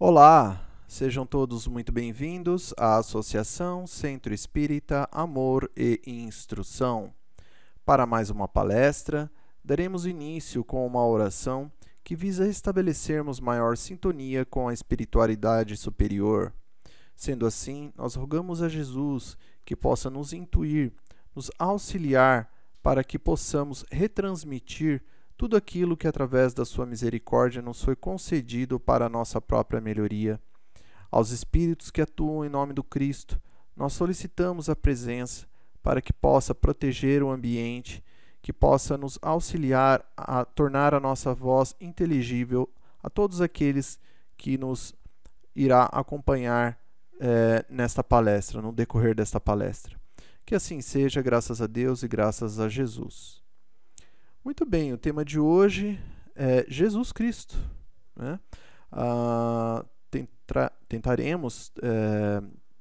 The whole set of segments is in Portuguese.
Olá, sejam todos muito bem-vindos à Associação Centro Espírita Amor e Instrução. Para mais uma palestra, daremos início com uma oração que visa estabelecermos maior sintonia com a espiritualidade superior. Sendo assim, nós rogamos a Jesus que possa nos intuir, nos auxiliar para que possamos retransmitir tudo aquilo que através da sua misericórdia nos foi concedido para a nossa própria melhoria. Aos espíritos que atuam em nome do Cristo, nós solicitamos a presença para que possa proteger o ambiente, que possa nos auxiliar a tornar a nossa voz inteligível a todos aqueles que nos irá acompanhar nesta palestra, no decorrer desta palestra. Que assim seja, graças a Deus e graças a Jesus. Muito bem, o tema de hoje é Jesus Cristo, né? Tentaremos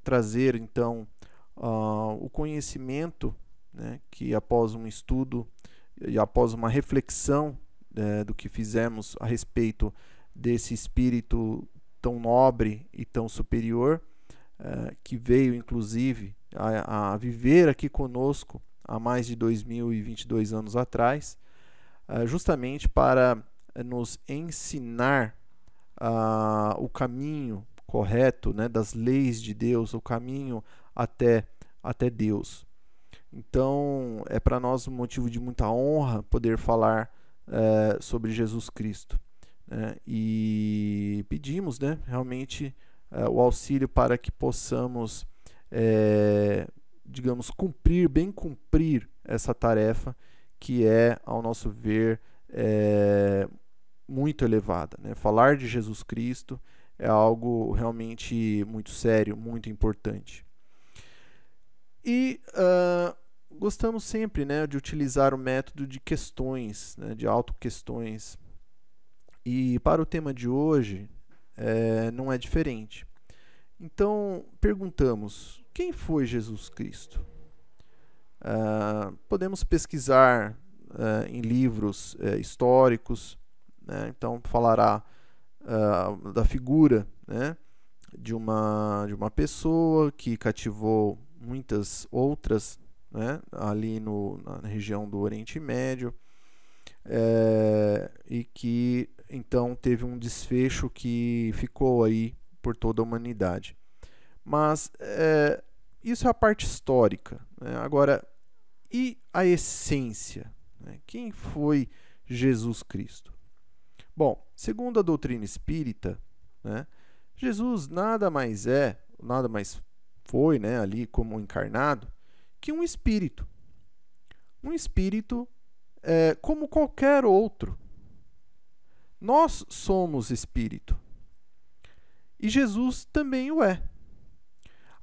trazer, então, o conhecimento, né, que após um estudo e após uma reflexão do que fizemos a respeito desse espírito tão nobre e tão superior, que veio, inclusive, a viver aqui conosco há mais de 2022 anos atrás, justamente para nos ensinar o caminho correto, né, das leis de Deus, o caminho até Deus. Então, é para nós um motivo de muita honra poder falar sobre Jesus Cristo. E pedimos, né, realmente o auxílio para que possamos, digamos, bem cumprir essa tarefa que é, ao nosso ver, muito elevada, né? Falar de Jesus Cristo é algo realmente muito sério, muito importante. E gostamos sempre, né, de utilizar o método de questões, né, de autoquestões. E para o tema de hoje, não é diferente. Então, perguntamos, quem foi Jesus Cristo? Podemos pesquisar em livros históricos, né? Então falará da figura, né, de uma pessoa que cativou muitas outras, né, ali na região do Oriente Médio, e que então teve um desfecho que ficou aí por toda a humanidade. Mas isso é a parte histórica, né? Agora, e a essência, né? Quem foi Jesus Cristo? Bom, segundo a doutrina espírita, né, Jesus nada mais foi, né, ali como encarnado, que um espírito. Um espírito como qualquer outro. Nós somos espírito. E Jesus também o é.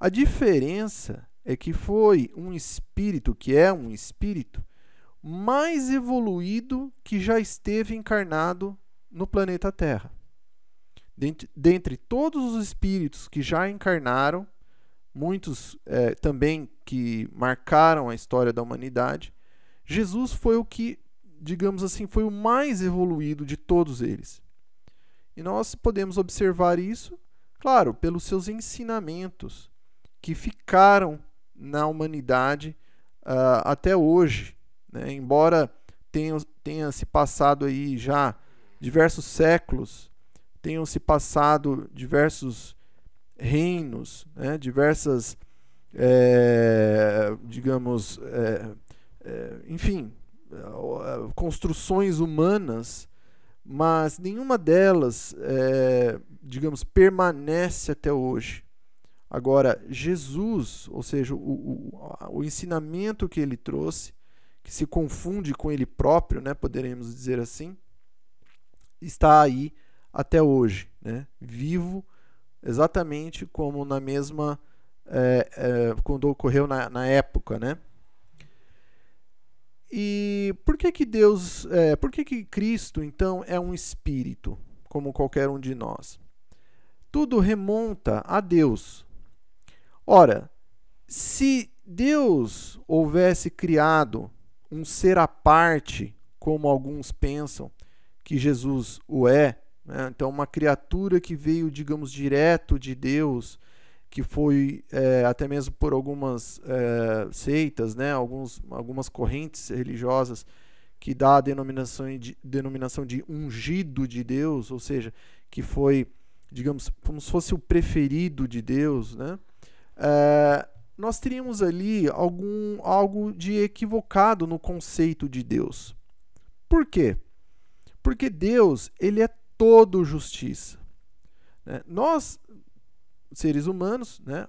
A diferença é que foi um espírito, que é um espírito, mais evoluído que já esteve encarnado no planeta Terra. Dentre todos os espíritos que já encarnaram, muitos também que marcaram a história da humanidade, Jesus foi o que, digamos assim, foi o mais evoluído de todos eles. E nós podemos observar isso, claro, pelos seus ensinamentos, que ficaram na humanidade até hoje, né? Embora tenha se passado aí já diversos séculos, tenham se passado diversos reinos, né? Diversas, digamos, enfim, construções humanas, mas nenhuma delas, digamos, permanece até hoje. Agora, Jesus, ou seja, o ensinamento que ele trouxe, que se confunde com ele próprio, né, poderemos dizer assim, está aí até hoje, né, vivo, exatamente como na mesma, quando ocorreu na época, né? E por que que Cristo, então, é um espírito, como qualquer um de nós? Tudo remonta a Deus. Ora, se Deus houvesse criado um ser à parte, como alguns pensam que Jesus o é, né? Então, uma criatura que veio, digamos, direto de Deus, que foi até mesmo por algumas seitas, né? Algumas correntes religiosas que dá a denominação de ungido de Deus, ou seja, que foi, digamos, como se fosse o preferido de Deus, né? Nós teríamos ali algo de equivocado no conceito de Deus. Por quê? Porque Deus, ele é todo justiça, né? Nós, seres humanos, né,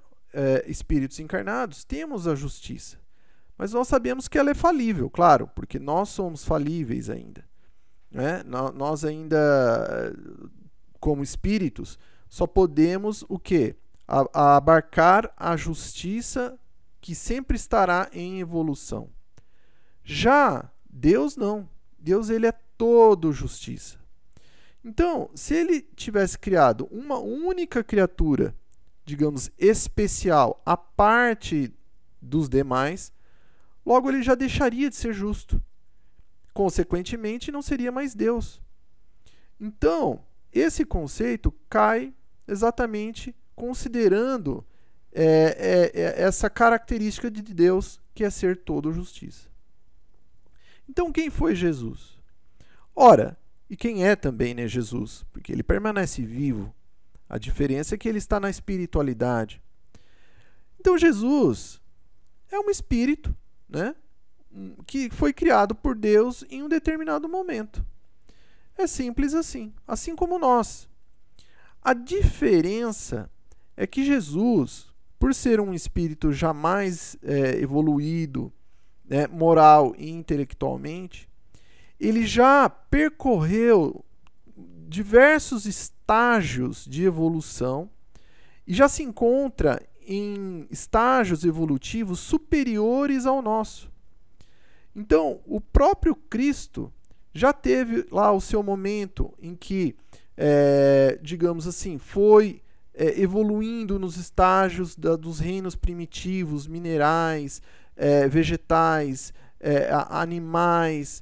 espíritos encarnados, temos a justiça. Mas nós sabemos que ela é falível, claro, porque nós somos falíveis ainda, né? Nós ainda, como espíritos, só podemos o quê? Abarcar a justiça que sempre estará em evolução. Já Deus não. Deus, ele é todo justiça. Então, se ele tivesse criado uma única criatura, digamos, especial, à parte dos demais, logo ele já deixaria de ser justo. Consequentemente, não seria mais Deus. Então, esse conceito cai exatamente considerando essa característica de Deus, que é ser todo justiça. Então, quem foi Jesus? Ora, e quem é também, né, Jesus? Porque ele permanece vivo. A diferença é que ele está na espiritualidade. Então, Jesus é um espírito, né, que foi criado por Deus em um determinado momento. É simples assim, assim como nós. A diferença é que Jesus, por ser um espírito jamais evoluído, né, moral e intelectualmente, ele já percorreu diversos estágios de evolução e já se encontra em estágios evolutivos superiores ao nosso. Então, o próprio Cristo já teve lá o seu momento em que, digamos assim, foi evoluindo nos estágios dos reinos primitivos, minerais, vegetais, animais,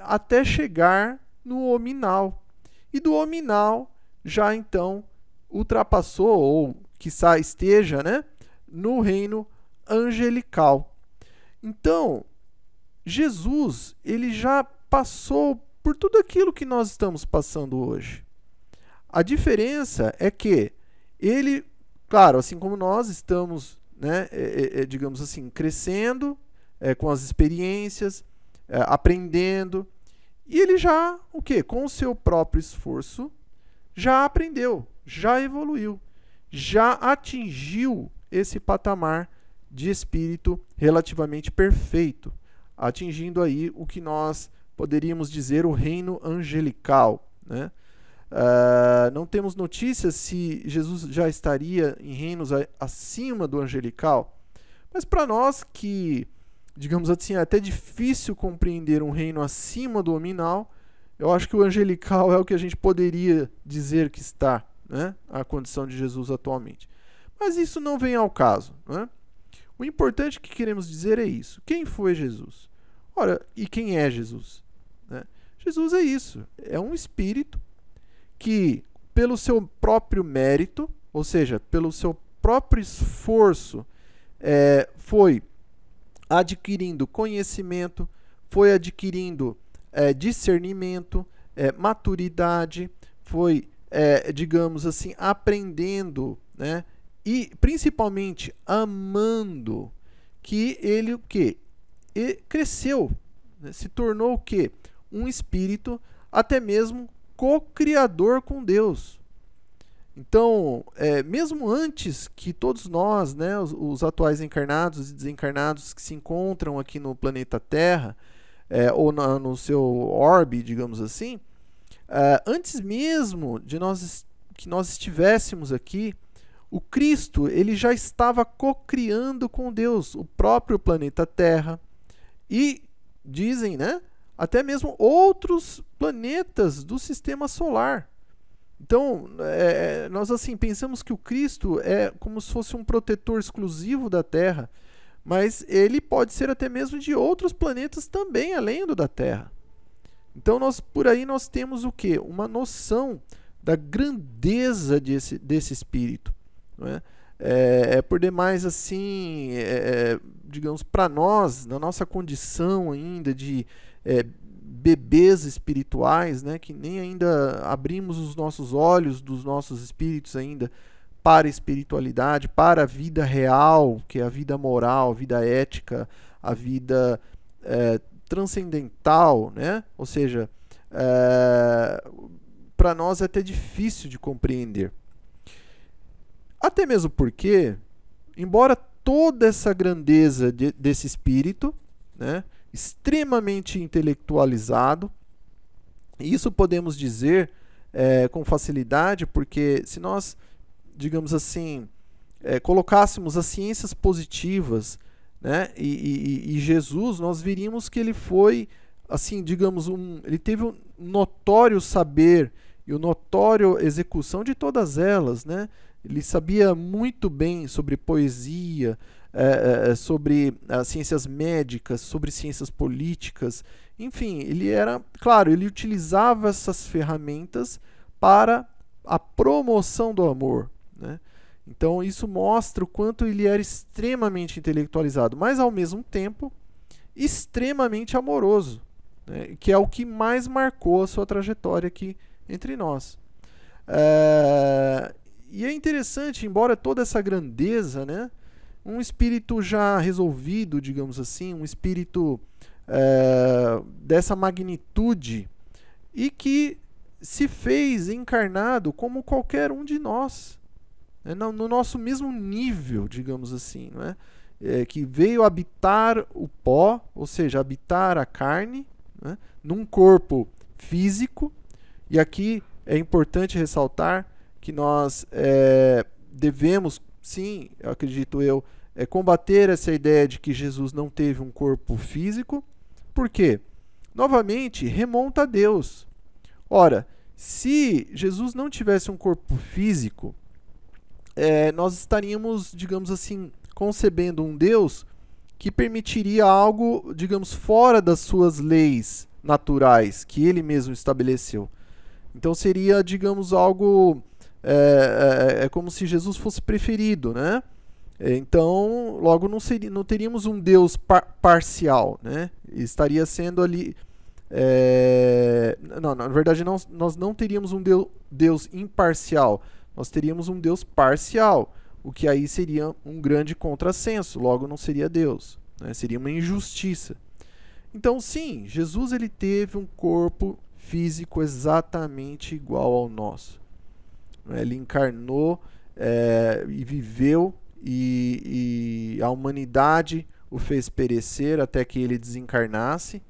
até chegar no hominal. E do hominal já então ultrapassou, ou quiçá esteja, né, no reino angelical. Então, Jesus, ele já passou por tudo aquilo que nós estamos passando hoje. A diferença é que ele, claro, assim como nós estamos, né, digamos assim, crescendo com as experiências, aprendendo, e ele já, o quê? Com o seu próprio esforço, já aprendeu, já evoluiu, já atingiu esse patamar de espírito relativamente perfeito, atingindo aí o que nós poderíamos dizer o reino angelical, né? Não temos notícias se Jesus já estaria em reinos acima do angelical, mas para nós que, digamos assim, é até difícil compreender um reino acima do hominal, eu acho que o angelical é o que a gente poderia dizer que está, né, a condição de Jesus atualmente. Mas isso não vem ao caso, né? O importante que queremos dizer é isso. Quem foi Jesus? Ora, e quem é Jesus? Né? Jesus é isso, é um espírito que, pelo seu próprio mérito, ou seja, pelo seu próprio esforço, foi adquirindo conhecimento, foi adquirindo discernimento, maturidade, foi, digamos assim, aprendendo, né, e principalmente amando, que ele o quê? E cresceu, né, se tornou o quê? Um espírito até mesmo co-criador com Deus. Então, mesmo antes que todos nós, né, os atuais encarnados e desencarnados que se encontram aqui no planeta Terra, ou no seu orbe, digamos assim, antes mesmo de que nós estivéssemos aqui, o Cristo, ele já estava co-criando com Deus o próprio planeta Terra e, dizem, né, até mesmo outros planetas do sistema solar. Então, nós assim pensamos que o Cristo é como se fosse um protetor exclusivo da Terra, mas ele pode ser até mesmo de outros planetas também, além do da Terra. Então, por aí nós temos o quê? Uma noção da grandeza desse Espírito. Não é? Por demais assim, digamos, para nós, na nossa condição ainda de bebês espirituais, né, que nem ainda abrimos os nossos olhos dos nossos espíritos ainda para a espiritualidade, para a vida real, que é a vida moral, a vida ética, a vida transcendental, né? Ou seja, para nós é até difícil de compreender. Até mesmo porque, embora toda essa grandeza desse espírito, né, extremamente intelectualizado, isso podemos dizer com facilidade, porque se nós, digamos assim, colocássemos as ciências positivas, né, e Jesus, nós veríamos que ele foi, assim, digamos, ele teve um notório saber e uma notória execução de todas elas, né? Ele sabia muito bem sobre poesia, sobre as ciências médicas, sobre ciências políticas. Enfim, ele era, claro, ele utilizava essas ferramentas para a promoção do amor, né? Então isso mostra o quanto ele era extremamente intelectualizado, mas ao mesmo tempo extremamente amoroso, né? Que é o que mais marcou a sua trajetória aqui entre nós. E é interessante, embora toda essa grandeza, né, um espírito já resolvido, digamos assim, um espírito dessa magnitude e que se fez encarnado como qualquer um de nós, né, no nosso mesmo nível, digamos assim, não é? Que veio habitar o pó, ou seja, habitar a carne, né, num corpo físico. E aqui é importante ressaltar que nós devemos, sim, eu acredito eu, combater essa ideia de que Jesus não teve um corpo físico. Por quê? Novamente, remonta a Deus. Ora, se Jesus não tivesse um corpo físico, nós estaríamos, digamos assim, concebendo um Deus que permitiria algo, digamos, fora das suas leis naturais, que ele mesmo estabeleceu. Então seria, digamos, algo como se Jesus fosse preferido, né? Então, logo não teríamos um Deus parcial, né? Estaria sendo ali... não, na verdade, nós não teríamos um Deus imparcial. Nós teríamos um Deus parcial, o que aí seria um grande contrassenso. Logo, não seria Deus, né? Seria uma injustiça. Então, sim, Jesus ele teve um corpo físico exatamente igual ao nosso. Ele encarnou e viveu, e a humanidade o fez perecer até que ele desencarnasse.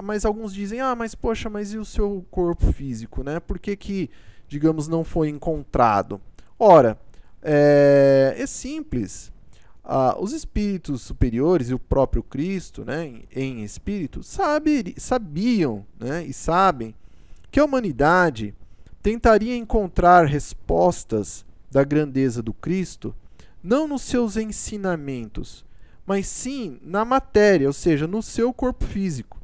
Mas alguns dizem, mas poxa, mas e o seu corpo físico, né? Por que, digamos, não foi encontrado? Ora, é simples. Os espíritos superiores e o próprio Cristo, né, em espírito, sabiam, né, e sabem que a humanidade tentaria encontrar respostas da grandeza do Cristo não nos seus ensinamentos, mas sim na matéria, ou seja, no seu corpo físico.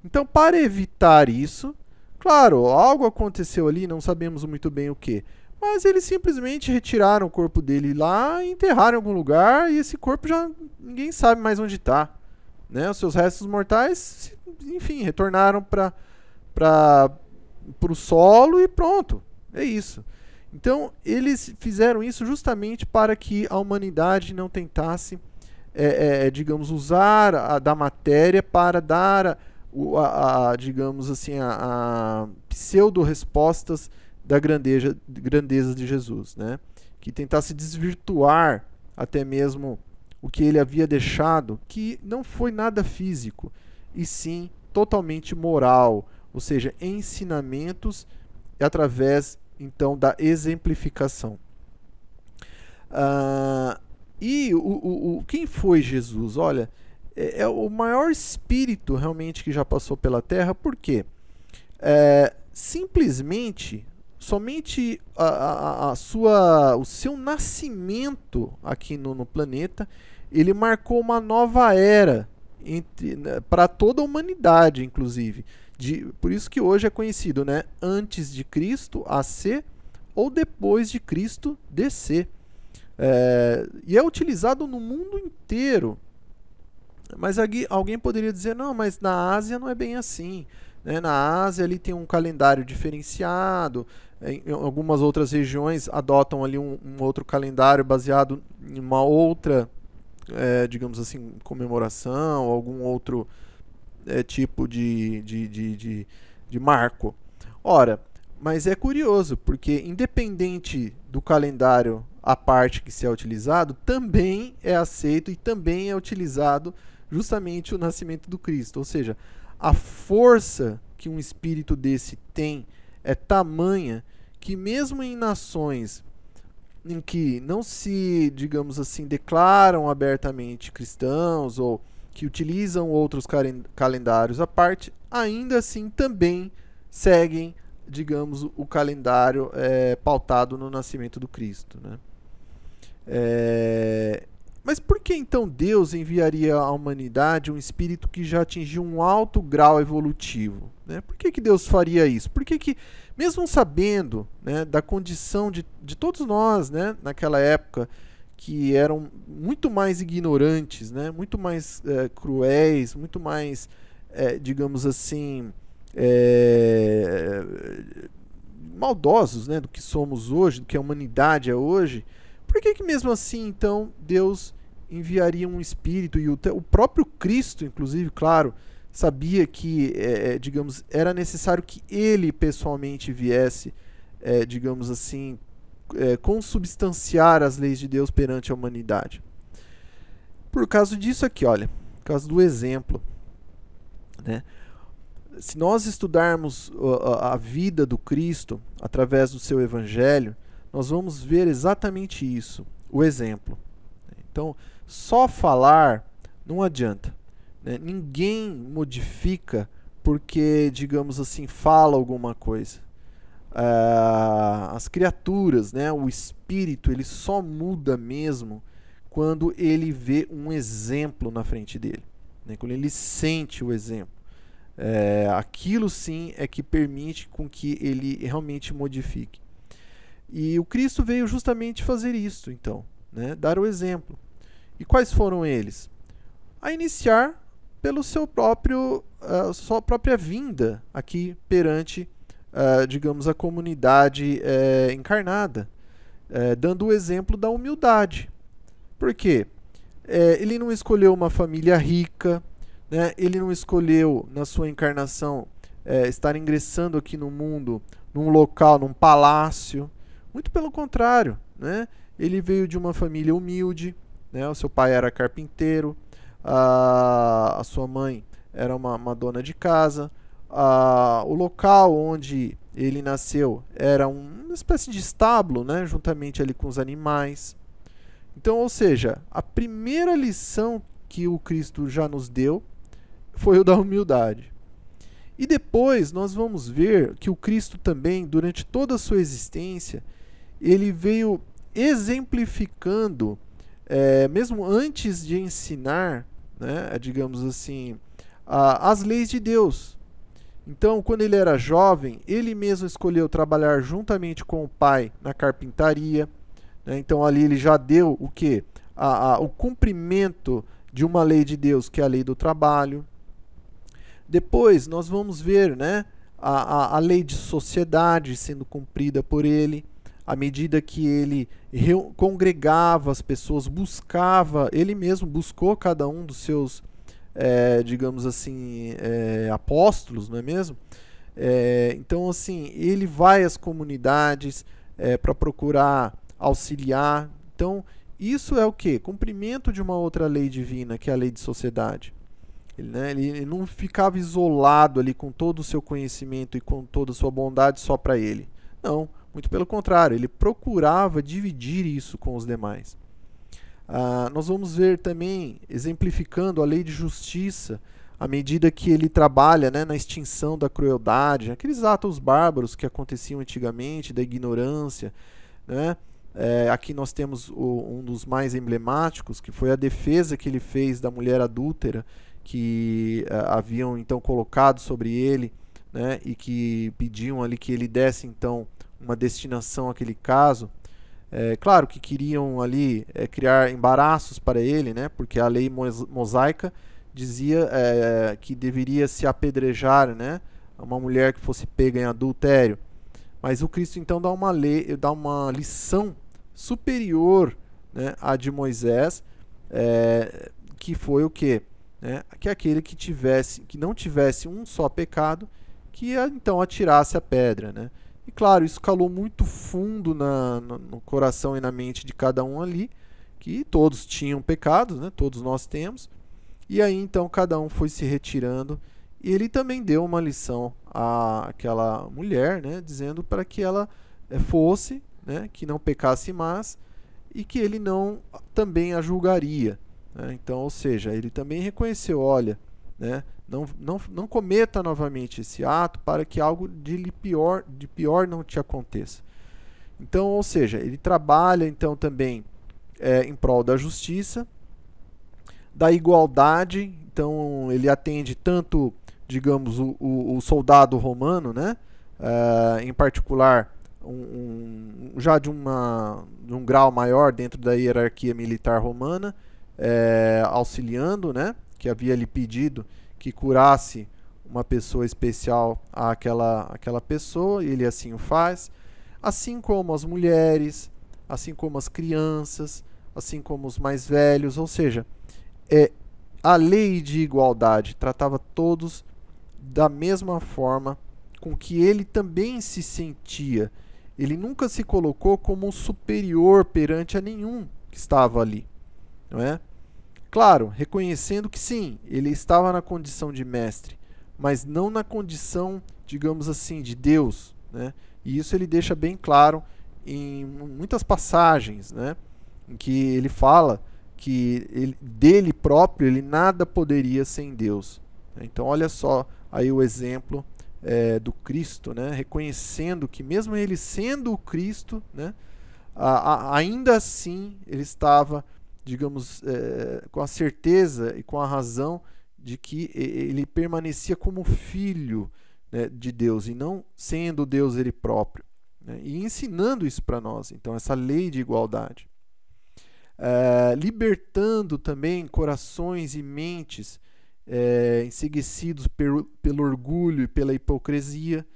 Então, para evitar isso, claro, algo aconteceu ali, não sabemos muito bem o que, mas eles simplesmente retiraram o corpo dele lá e enterraram em algum lugar, e esse corpo já ninguém sabe mais onde está, né? Os seus restos mortais, enfim, retornaram para o solo e pronto, é isso. Então, eles fizeram isso justamente para que a humanidade não tentasse, digamos, usar da matéria para dar, digamos assim, a pseudo-respostas da grandeza de Jesus, né? Que tentasse desvirtuar até mesmo o que ele havia deixado, que não foi nada físico, e sim totalmente moral, ou seja, ensinamentos através, então, da exemplificação. Quem foi Jesus? Olha, é o maior espírito realmente que já passou pela Terra. Por quê? Simplesmente, somente o seu nascimento aqui no planeta, ele marcou uma nova era, para toda a humanidade, inclusive. Por isso que hoje é conhecido, né? Antes de Cristo, AC, ou depois de Cristo, DC. E é utilizado no mundo inteiro. Mas alguém poderia dizer, não, mas na Ásia não é bem assim. Né? Na Ásia ali tem um calendário diferenciado, em algumas outras regiões adotam ali um outro calendário baseado em uma outra, digamos assim, comemoração, algum outro tipo de marco. Ora, mas é curioso, porque independente do calendário a parte que se é utilizado, também é aceito e também é utilizado justamente o nascimento do Cristo. Ou seja, a força que um espírito desse tem é tamanha que mesmo em nações em que não se, digamos assim, declaram abertamente cristãos ou que utilizam outros calendários à parte, ainda assim também seguem, digamos, o calendário pautado no nascimento do Cristo, né? Mas por que então Deus enviaria à humanidade um espírito que já atingiu um alto grau evolutivo? Né? Por que Deus faria isso? Por que mesmo sabendo, né, da condição de todos nós, né, naquela época, que eram muito mais ignorantes, né, muito mais cruéis, muito mais, digamos assim, maldosos, né, do que somos hoje, do que a humanidade é hoje, por que mesmo assim, então, Deus enviaria um espírito, e o próprio Cristo, inclusive, claro, sabia que, digamos, era necessário que ele pessoalmente viesse, digamos assim, consubstanciar as leis de Deus perante a humanidade. Por causa disso aqui, olha, por causa do exemplo, né? Se nós estudarmos a vida do Cristo através do seu evangelho, nós vamos ver exatamente isso, o exemplo. Então, só falar não adianta, né? Ninguém modifica porque, digamos assim, fala alguma coisa. As criaturas, né, o espírito, ele só muda mesmo quando ele vê um exemplo na frente dele, né? Quando ele sente o exemplo. Aquilo sim é que permite com que ele realmente modifique. E o Cristo veio justamente fazer isso, então, né? Dar o exemplo. E quais foram eles? A iniciar pelo sua própria vinda aqui perante, digamos, a comunidade encarnada, dando o exemplo da humildade. Por quê? Ele não escolheu uma família rica, né? Ele não escolheu, na sua encarnação, estar ingressando aqui no mundo, num local, num palácio. Muito pelo contrário, né? Ele veio de uma família humilde, né? O seu pai era carpinteiro, a sua mãe era uma dona de casa, o local onde ele nasceu era uma espécie de estábulo, né? Juntamente ali com os animais. Então, ou seja, a primeira lição que o Cristo já nos deu foi o da humildade. E depois nós vamos ver que o Cristo também, durante toda a sua existência, ele veio exemplificando, mesmo antes de ensinar, né, digamos assim, as leis de Deus. Então, quando ele era jovem, ele mesmo escolheu trabalhar juntamente com o pai na carpintaria, né? Então, ali ele já deu o quê? O cumprimento de uma lei de Deus, que é a lei do trabalho. Depois, nós vamos ver, né, a lei de sociedade sendo cumprida por ele, à medida que ele congregava as pessoas, ele mesmo buscou cada um dos seus, digamos assim, apóstolos, não é mesmo? Então, assim, ele vai às comunidades para procurar auxiliar. Então, isso é o quê? Cumprimento de uma outra lei divina, que é a lei de sociedade. Ele não ficava isolado ali com todo o seu conhecimento e com toda a sua bondade só para ele. Não, muito pelo contrário, ele procurava dividir isso com os demais. Nós vamos ver também, exemplificando a lei de justiça, à medida que ele trabalha, né, na extinção da crueldade, aqueles atos bárbaros que aconteciam antigamente, da ignorância, né? Aqui nós temos um dos mais emblemáticos, que foi a defesa que ele fez da mulher adúltera, que haviam então colocado sobre ele, né, e que pediam ali que ele desse então uma destinação àquele caso. Claro que queriam ali criar embaraços para ele, né, porque a lei mosaica dizia que deveria se apedrejar, né, uma mulher que fosse pega em adultério. Mas o Cristo então dá uma lição superior, né, à de Moisés, que foi o quê? Que aquele que não tivesse um só pecado, que então atirasse a pedra, né? E claro, isso calou muito fundo no coração e na mente de cada um ali, que todos tinham pecados, né? Todos nós temos. E aí então cada um foi se retirando, e ele também deu uma lição àquela mulher, né? Dizendo para que ela fosse, né? Que não pecasse mais, e que ele não também a julgaria. Então, ou seja, ele também reconheceu, olha, né, não cometa novamente esse ato para que algo de pior não te aconteça. Então, ou seja, ele trabalha então também em prol da justiça, da igualdade. Então, ele atende tanto, digamos, o soldado romano, né, em particular, já de um grau maior dentro da hierarquia militar romana, auxiliando, né, que havia lhe pedido que curasse uma pessoa especial àquela pessoa, e ele assim o faz, assim como as mulheres, assim como as crianças, assim como os mais velhos. Ou seja, a lei de igualdade tratava todos da mesma forma com que ele também se sentia. Ele nunca se colocou como superior perante a nenhum que estava ali, não é? Claro, reconhecendo que sim, ele estava na condição de mestre, mas não na condição, digamos assim, de Deus, né? E isso ele deixa bem claro em muitas passagens, né? Em que ele fala que dele próprio ele nada poderia sem Deus. Então olha só aí o exemplo do Cristo, né? Reconhecendo que mesmo ele sendo o Cristo, né? Ainda assim ele estava, digamos, com a certeza e com a razão de que ele permanecia como filho, né, de Deus, e não sendo Deus ele próprio, né, e ensinando isso para nós. Então, essa lei de igualdade. Libertando também corações e mentes enseguecidos pelo orgulho e pela hipocrisia.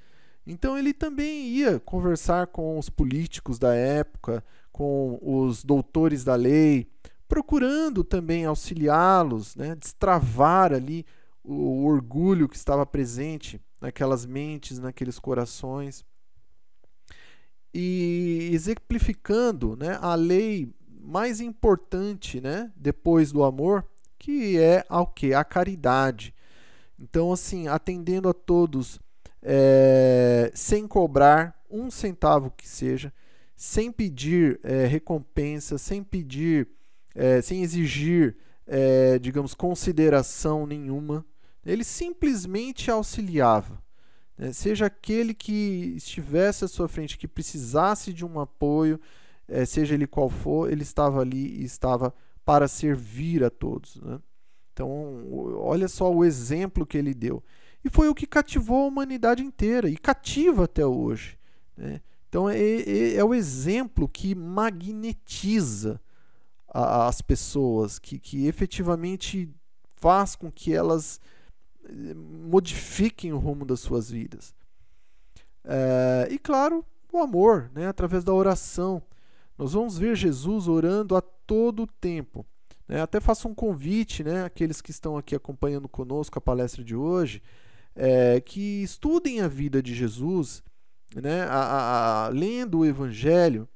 Então ele também ia conversar com os políticos da época, com os doutores da lei, procurando também auxiliá-los, né, destravar ali o orgulho que estava presente naquelas mentes, naqueles corações, e exemplificando, né, a lei mais importante, né, depois do amor, que é o quê? A caridade. Então, assim, atendendo a todos sem cobrar um centavo que seja, sem pedir recompensa, sem exigir, digamos, consideração nenhuma. Ele simplesmente auxiliava. Seja aquele que estivesse à sua frente, que precisasse de um apoio, seja ele qual for, ele estava ali e estava para servir a todos, né? Então, olha só o exemplo que ele deu. E foi o que cativou a humanidade inteira, e cativa até hoje, né? Então, é o exemplo que magnetiza as pessoas, que efetivamente faz com que elas modifiquem o rumo das suas vidas. E claro, o amor, né, através da oração. Nós vamos ver Jesus orando a todo o tempo. Até faço um convite, né, àqueles que estão aqui acompanhando conosco a palestra de hoje, que estudem a vida de Jesus, né, lendo o Evangelho.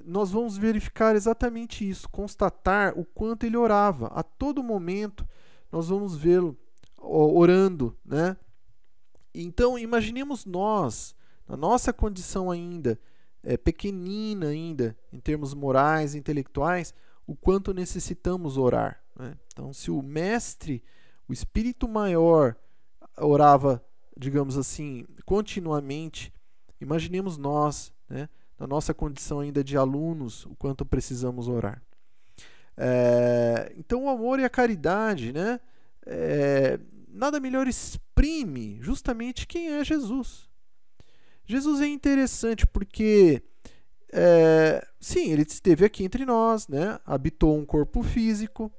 Nós vamos verificar exatamente isso, constatar o quanto ele orava. A todo momento nós vamos vê-lo orando, né? Então imaginemos nós, na nossa condição ainda pequenina ainda, em termos morais, intelectuais, o quanto necessitamos orar, né? Então, se o mestre, o Espírito Maior, orava, digamos assim, continuamente, imaginemos nós, né, na nossa condição ainda de alunos, o quanto precisamos orar. Então o amor e a caridade, né, nada melhor exprime justamente quem é Jesus. Jesus é interessante porque, sim, ele esteve aqui entre nós, né, habitou um corpo físico.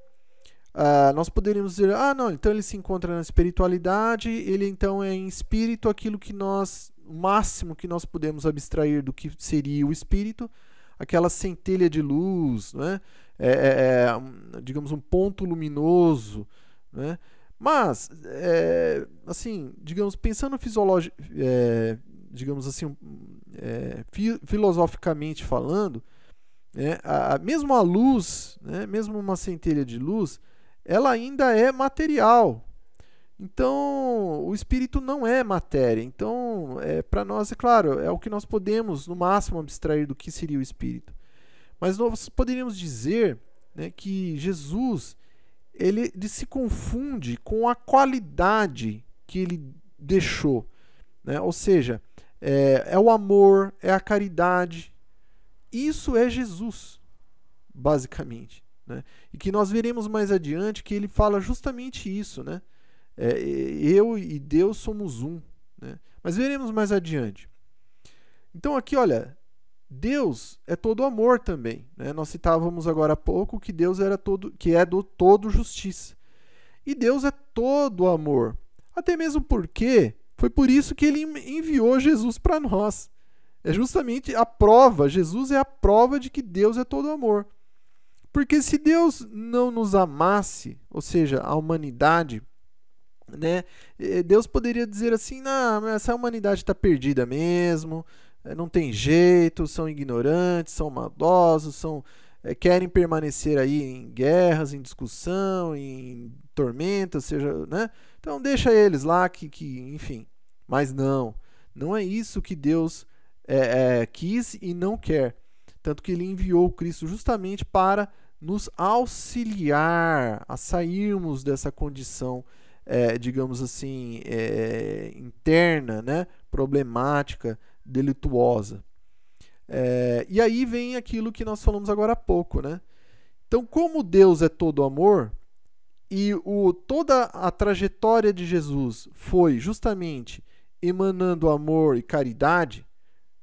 Nós poderíamos dizer, não, então ele se encontra na espiritualidade, ele então é em espírito aquilo que o máximo que nós podemos abstrair do que seria o espírito, aquela centelha de luz, né? Digamos um ponto luminoso, né? Mas, assim, digamos, pensando digamos assim, filosoficamente falando, mesmo a luz, né, mesmo uma centelha de luz, ela ainda é material. Então, o espírito não é matéria. Então, para nós, é claro, é o que nós podemos, no máximo, abstrair do que seria o espírito. Mas nós poderíamos dizer, né, que Jesus ele se confunde com a qualidade que ele deixou. Né? Ou seja, é o amor, é a caridade. Isso é Jesus, basicamente. Né? E que nós veremos mais adiante que ele fala justamente isso, né? Eu e Deus somos um, né? Mas veremos mais adiante. Então aqui, olha, Deus é todo amor também, né? Nós citávamos agora há pouco que Deus é do todo justiça. E Deus é todo amor. Até mesmo porque foi por isso que ele enviou Jesus para nós. É justamente a prova, Jesus é a prova de que Deus é todo amor. Porque se Deus não nos amasse, ou seja, a humanidade, né, Deus poderia dizer assim, não, essa humanidade está perdida mesmo, não tem jeito, são ignorantes, são maldosos, querem permanecer aí em guerras, em discussão, em tormentas, seja, né? Então deixa eles lá enfim. Mas não é isso que Deus quis e não quer. Tanto que ele enviou Cristo justamente para nos auxiliar a sairmos dessa condição, digamos assim, interna, né, problemática, delituosa. E aí vem aquilo que nós falamos agora há pouco, né? Então, como Deus é todo amor e toda a trajetória de Jesus foi justamente emanando amor e caridade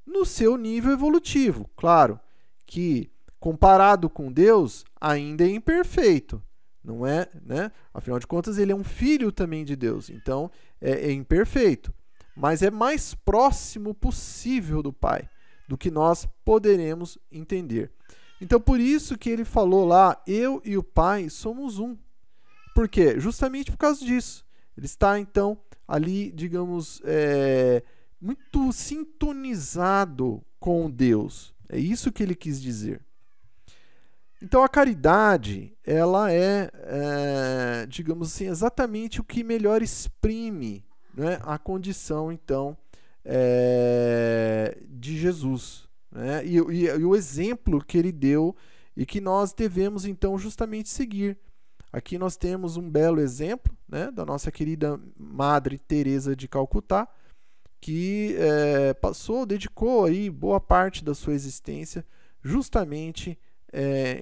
no seu nível evolutivo, claro que comparado com Deus ainda é imperfeito, não é, né? Afinal de contas, ele é um filho também de Deus, então é imperfeito, mas é mais próximo possível do Pai, do que nós poderemos entender. Então, por isso que ele falou lá, eu e o Pai somos um. Por quê? Justamente por causa disso. Ele está, então, ali, digamos, muito sintonizado com Deus. É isso que ele quis dizer. Então, a caridade, ela digamos assim, exatamente o que melhor exprime, né, a condição, então, de Jesus, né? E o exemplo que ele deu e que nós devemos, então, justamente seguir. Aqui nós temos um belo exemplo, né, da nossa querida Madre Teresa de Calcutá, que dedicou aí boa parte da sua existência justamente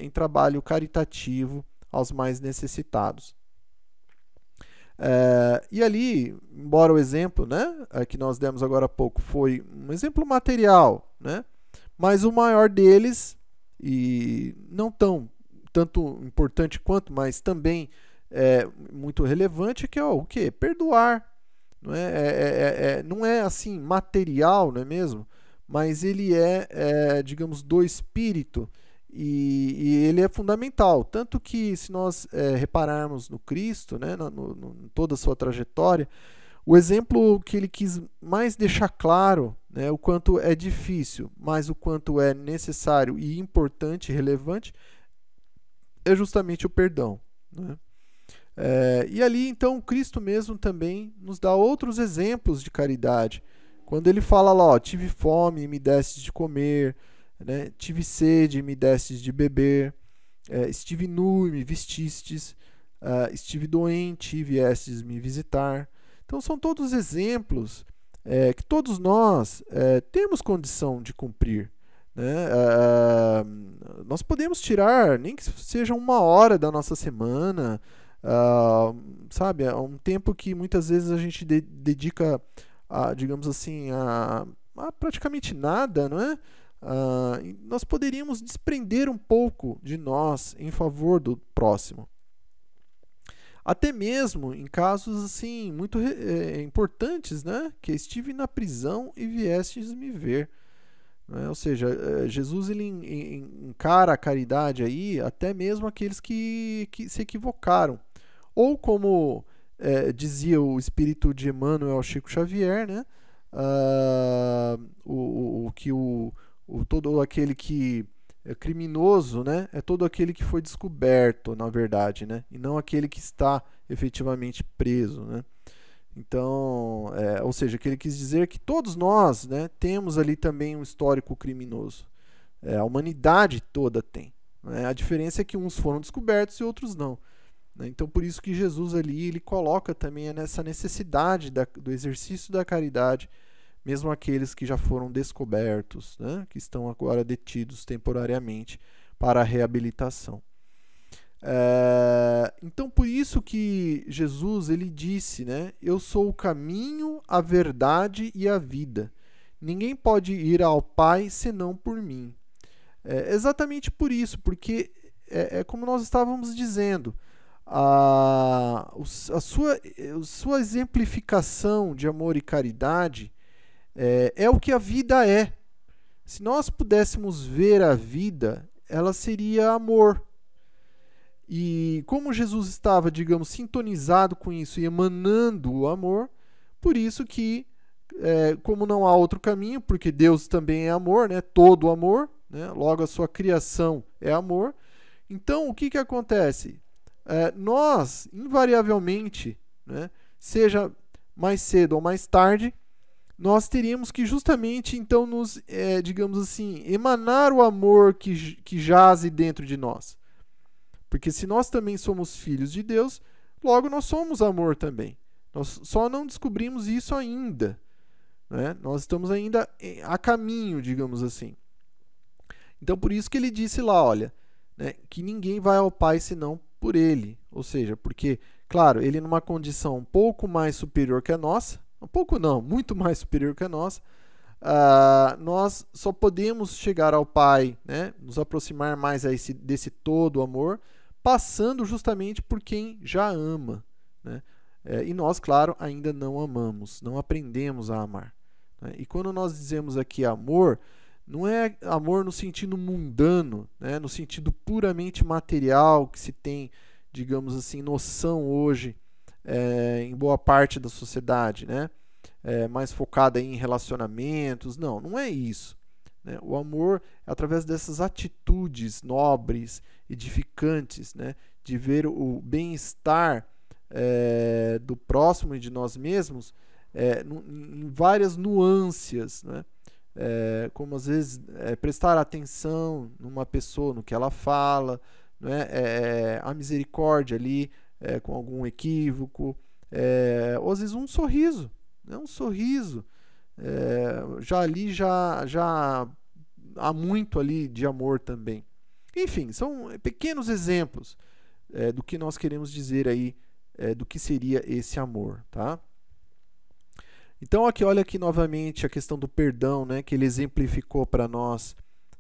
em trabalho caritativo aos mais necessitados. E ali, embora o exemplo, né, que nós demos agora há pouco foi um exemplo material, né, mas o maior deles, e não tanto importante quanto, mas também muito relevante, que é o quê? Perdoar. Não é assim material, não é mesmo? Mas ele digamos, do espírito, e ele é fundamental. Tanto que, se nós repararmos no Cristo, né, em toda a sua trajetória, o exemplo que ele quis mais deixar claro, né, o quanto é difícil, mas o quanto é necessário e importante e relevante, é justamente o perdão. Né? E ali, então, Cristo mesmo também nos dá outros exemplos de caridade. Quando ele fala lá, tive fome e me destes de comer, né? Tive sede e me destes de beber, estive nu e me vestistes, estive doente e viestes me visitar. Então, são todos exemplos que todos nós temos condição de cumprir. né? Nós podemos tirar, nem que seja 1 hora da nossa semana, sabe? É um tempo que muitas vezes a gente dedica, digamos assim, a praticamente nada, não é? Nós poderíamos desprender um pouco de nós em favor do próximo. Até mesmo em casos assim muito importantes, né? Que estive na prisão e viestes me ver. Né? Ou seja, Jesus ele encara a caridade aí até mesmo aqueles que se equivocaram. Ou como dizia o espírito de Emmanuel Chico Xavier, né? Todo aquele que é criminoso, né? É todo aquele que foi descoberto, na verdade, né? E não aquele que está efetivamente preso, né? Então, ou seja, que ele quis dizer que todos nós, né, temos ali também um histórico criminoso. A humanidade toda tem. Né? A diferença é que uns foram descobertos e outros não. Né? Então, por isso que Jesus ali ele coloca também nessa necessidade do exercício da caridade, mesmo aqueles que já foram descobertos, né, que estão agora detidos temporariamente para a reabilitação. Então, por isso que Jesus ele disse, né, eu sou o caminho, a verdade e a vida. Ninguém pode ir ao Pai senão por mim. Exatamente por isso, porque como nós estávamos dizendo, a sua exemplificação de amor e caridade é o que a vida é. Se nós pudéssemos ver a vida, ela seria amor. E como Jesus estava, digamos, sintonizado com isso e emanando o amor, por isso que, como não há outro caminho, porque Deus também é amor, né? Todo amor, né? Logo a sua criação é amor. Então, o que acontece? Nós, invariavelmente, né, seja mais cedo ou mais tarde, nós teríamos que justamente, então, nos, digamos assim, emanar o amor que jaze dentro de nós. Porque se nós também somos filhos de Deus, logo nós somos amor também. Nós só não descobrimos isso ainda. Né? Nós estamos ainda a caminho, digamos assim. Então, por isso que ele disse lá, olha, né, que ninguém vai ao Pai senão por ele. Ou seja, porque, claro, ele numa condição um pouco mais superior que a nossa, um pouco não, muito mais superior que a nossa, nós só podemos chegar ao Pai, né, nos aproximar mais desse todo amor, passando justamente por quem já ama. Né? E nós, claro, ainda não amamos, não aprendemos a amar. Né? E quando nós dizemos aqui amor, não é amor no sentido mundano, né? No sentido puramente material que se tem, digamos assim, noção hoje em boa parte da sociedade, né? Mais focada em relacionamentos. Não, não é isso. Né? O amor é através dessas atitudes nobres, edificantes, né? De ver o bem-estar do próximo e de nós mesmos em várias nuances, né? Como às vezes prestar atenção numa pessoa, no que ela fala, né? A misericórdia ali com algum equívoco, ou às vezes um sorriso, né? Um sorriso, já ali já há muito ali de amor também. Enfim, são pequenos exemplos do que nós queremos dizer aí, do que seria esse amor, tá? Então, aqui, olha aqui novamente a questão do perdão, né, que ele exemplificou para nós.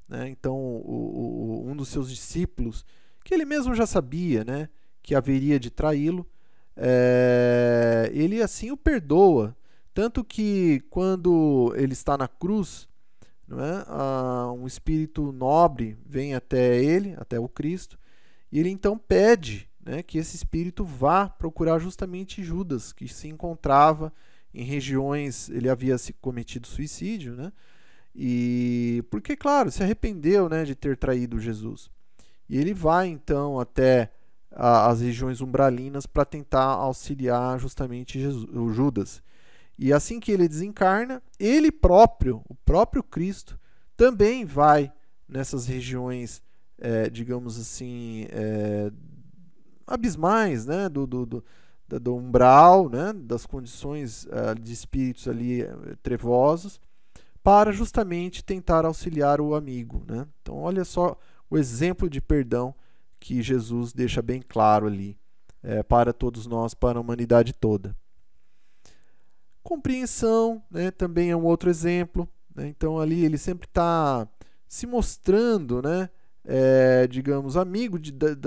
Né? Então, um dos seus discípulos, que ele mesmo já sabia, né, que haveria de traí-lo, ele assim o perdoa. Tanto que quando ele está na cruz, não é, um espírito nobre vem até ele, até o Cristo, e ele então pede, né, que esse espírito vá procurar justamente Judas, que se encontrava em regiões, ele havia cometido suicídio, né? E porque, claro, se arrependeu, né, de ter traído Jesus. E ele vai então até as regiões umbralinas para tentar auxiliar justamente o Judas. E assim que ele desencarna, ele próprio, o próprio Cristo, também vai nessas regiões, digamos assim, abismais, né, do umbral, né, das condições de espíritos ali trevosos, para justamente tentar auxiliar o amigo, né? Então, olha só o exemplo de perdão que Jesus deixa bem claro ali para todos nós, para a humanidade toda. Compreensão, né, também é um outro exemplo, né? Então, ali ele sempre está se mostrando, né, digamos, amigo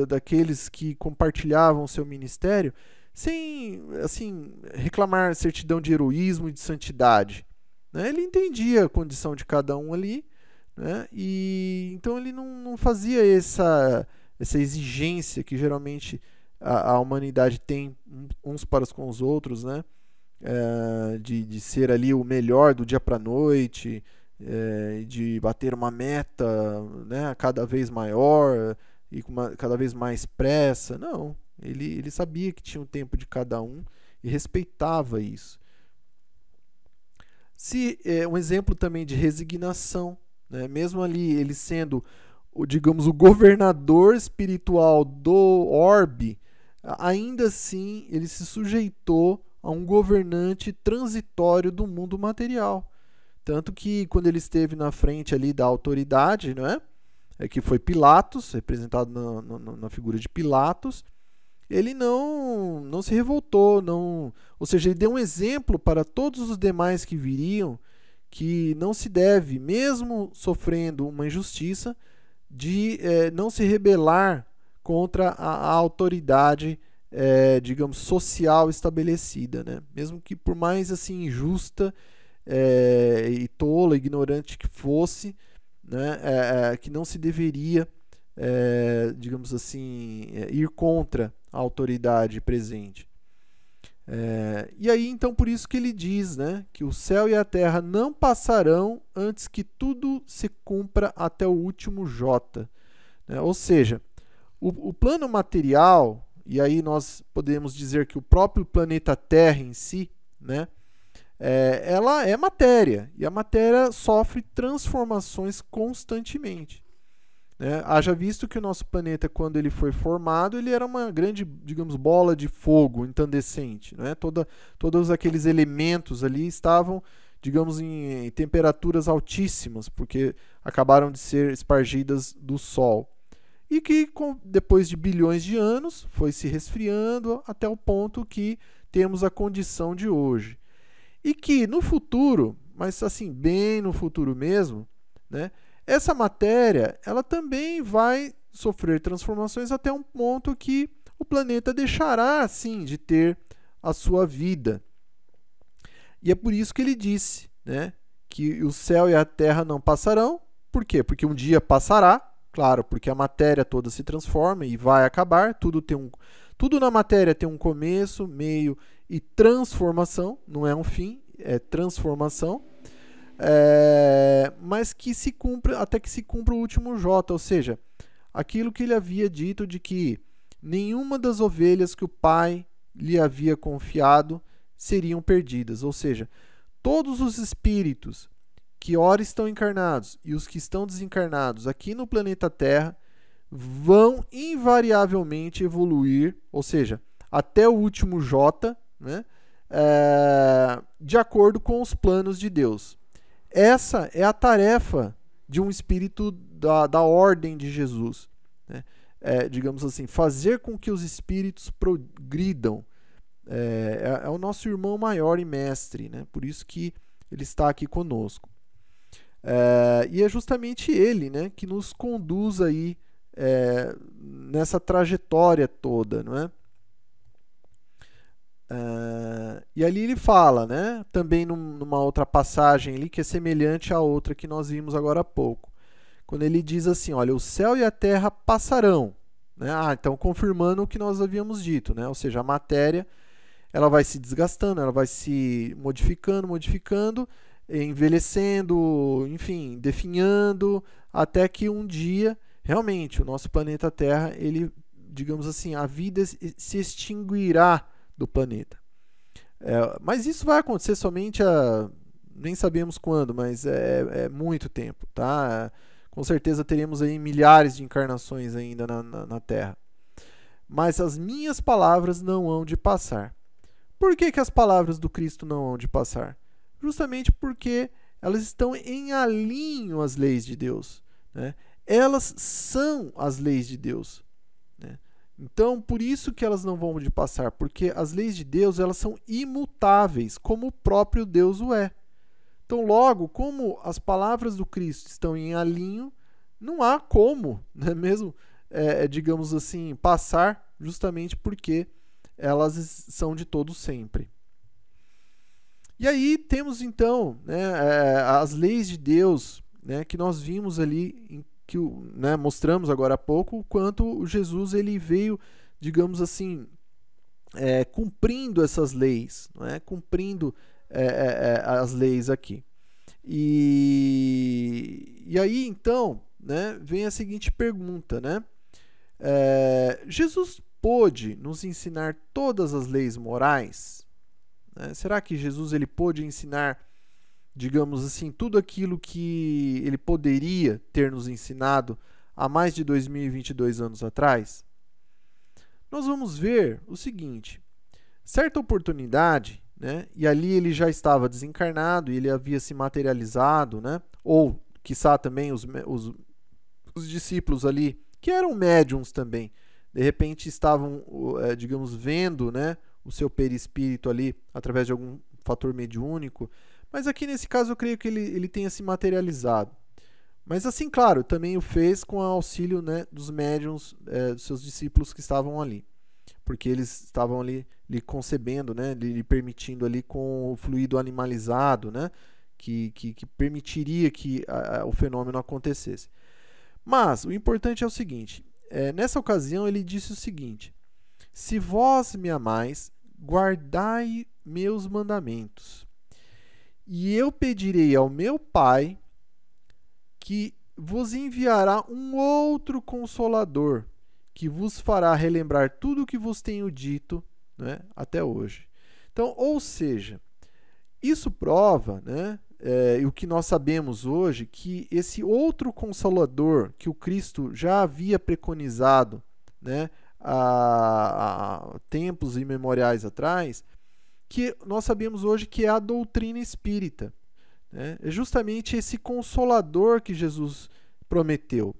daqueles que compartilhavam o seu ministério, sem assim, reclamar certidão de heroísmo e de santidade. Né? Ele entendia a condição de cada um ali, né? E então ele não fazia essa exigência que geralmente a humanidade tem uns para com os outros, né? De ser ali o melhor do dia para a noite, de bater uma meta, né, cada vez maior e com cada vez mais pressa. Não, ele sabia que tinha o tempo de cada um e respeitava isso. Um exemplo também de resignação, né, mesmo ali ele sendo, digamos, o governador espiritual do orbe, ainda assim ele se sujeitou a um governante transitório do mundo material. Tanto que quando ele esteve na frente ali da autoridade, não é? Que foi Pilatos, representado na figura de Pilatos, ele não se revoltou, ou seja, ele deu um exemplo para todos os demais que viriam, que não se deve, mesmo sofrendo uma injustiça, de não se rebelar contra a autoridade, digamos, social estabelecida, né? Mesmo que por mais assim injusta e tola, ignorante que fosse, né? Que não se deveria, digamos assim, ir contra a autoridade presente. E aí, então, por isso que ele diz, né, que o céu e a terra não passarão antes que tudo se cumpra até o último jota. Né? Ou seja, o plano material, e aí nós podemos dizer que o próprio planeta Terra em si, né, ela é matéria, e a matéria sofre transformações constantemente. Haja visto que o nosso planeta, quando ele foi formado, ele era uma grande, digamos, bola de fogo incandescente. Né? Todos aqueles elementos ali estavam, digamos, em temperaturas altíssimas, porque acabaram de ser espargidas do Sol. E que, depois de bilhões de anos, foi se resfriando até o ponto que temos a condição de hoje. E que no futuro, mas assim, bem no futuro mesmo, né? Essa matéria, ela também vai sofrer transformações até um ponto que o planeta deixará, assim, de ter a sua vida. E é por isso que ele disse, né, que o céu e a terra não passarão. Por quê? Porque um dia passará, claro, porque a matéria toda se transforma e vai acabar. Tudo na matéria tem um começo, meio e transformação, não é um fim, é transformação. Mas que se cumpra, até que se cumpra o último jota, ou seja, aquilo que ele havia dito de que nenhuma das ovelhas que o Pai lhe havia confiado seriam perdidas, ou seja, todos os espíritos que ora estão encarnados e os que estão desencarnados aqui no planeta Terra vão invariavelmente evoluir, ou seja, até o último jota, né, de acordo com os planos de Deus. Essa é a tarefa de um espírito da ordem de Jesus. Né? Digamos assim, fazer com que os espíritos progridam. É o nosso irmão maior e mestre, né? Por isso que ele está aqui conosco. E é justamente ele, né, que nos conduz aí nessa trajetória toda, não é? E ali ele fala, né, também numa outra passagem ali que é semelhante à outra que nós vimos agora há pouco, quando ele diz assim, olha, o céu e a terra passarão, né? Então confirmando o que nós havíamos dito, né? Ou seja, a matéria ela vai se desgastando, ela vai se modificando, envelhecendo, enfim, definhando, até que um dia realmente o nosso planeta Terra, ele, digamos assim, a vida se extinguirá do planeta. Mas isso vai acontecer somente nem sabemos quando, mas é muito tempo, tá? Com certeza teremos aí milhares de encarnações ainda na Terra. Mas as minhas palavras não hão de passar. Por que as palavras do Cristo não hão de passar? Justamente porque elas estão em alinho às leis de Deus, né? Elas são as leis de Deus, né? Então, por isso que elas não vão de passar, porque as leis de Deus, elas são imutáveis, como o próprio Deus o é. Então, logo, como as palavras do Cristo estão em alinho, não há como, né, mesmo, digamos assim, passar, justamente porque elas são de todo sempre. E aí temos então, né, as leis de Deus, né, que nós vimos ali, que né, mostramos agora há pouco, o quanto Jesus ele veio, digamos assim, cumprindo essas leis, né, cumprindo as leis aqui. E aí então, né, vem a seguinte pergunta, né? Jesus pôde nos ensinar todas as leis morais? Né? Será que Jesus ele pôde ensinar, digamos assim, tudo aquilo que ele poderia ter nos ensinado há mais de 2022 anos atrás? Nós vamos ver o seguinte: certa oportunidade, né, e ali ele já estava desencarnado e ele havia se materializado, né, ou, quiçá, também os discípulos ali, que eram médiums também, de repente estavam, digamos, vendo, né, o seu perispírito ali através de algum fator mediúnico, mas aqui nesse caso eu creio que ele tenha se materializado. Mas assim, claro, também o fez com o auxílio, né, dos médiums, dos seus discípulos que estavam ali, porque eles estavam ali lhe concebendo, né, lhe permitindo ali com o fluido animalizado, né, que permitiria que o fenômeno acontecesse. Mas o importante é o seguinte, nessa ocasião ele disse o seguinte: se vós me amais, guardai meus mandamentos, e eu pedirei ao meu Pai que vos enviará um outro Consolador, que vos fará relembrar tudo o que vos tenho dito, né, até hoje. Então, ou seja, isso prova, né, o que nós sabemos hoje, que esse outro Consolador que o Cristo já havia preconizado, né, há tempos imemoriais atrás, que nós sabemos hoje que é a doutrina espírita, né? É justamente esse Consolador que Jesus prometeu.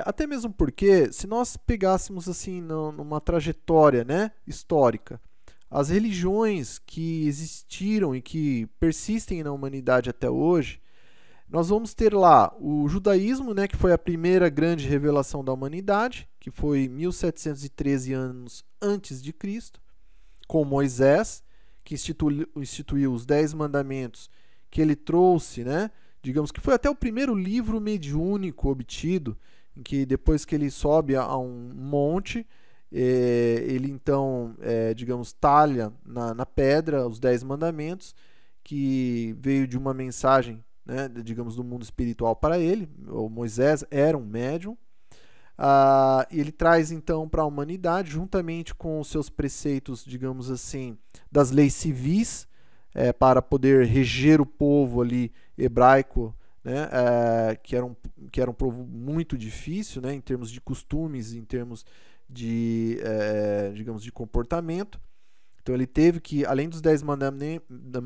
Até mesmo porque, se nós pegássemos assim numa trajetória, né, histórica, as religiões que existiram e que persistem na humanidade até hoje, nós vamos ter lá o judaísmo, né, que foi a primeira grande revelação da humanidade, que foi 1713 anos antes de Cristo, com Moisés, que instituiu os 10 mandamentos, que ele trouxe, né, digamos que foi até o primeiro livro mediúnico obtido, em que depois que ele sobe a um monte, ele então, digamos, talha na pedra os 10 mandamentos, que veio de uma mensagem, né, digamos, do mundo espiritual para ele. O Moisés era um médium. Ele traz então para a humanidade, juntamente com os seus preceitos, digamos assim, das leis civis, para poder reger o povo ali hebraico, né, que era um povo muito difícil, né, em termos de costumes, em termos de, digamos, de comportamento. Então ele teve que, além dos 10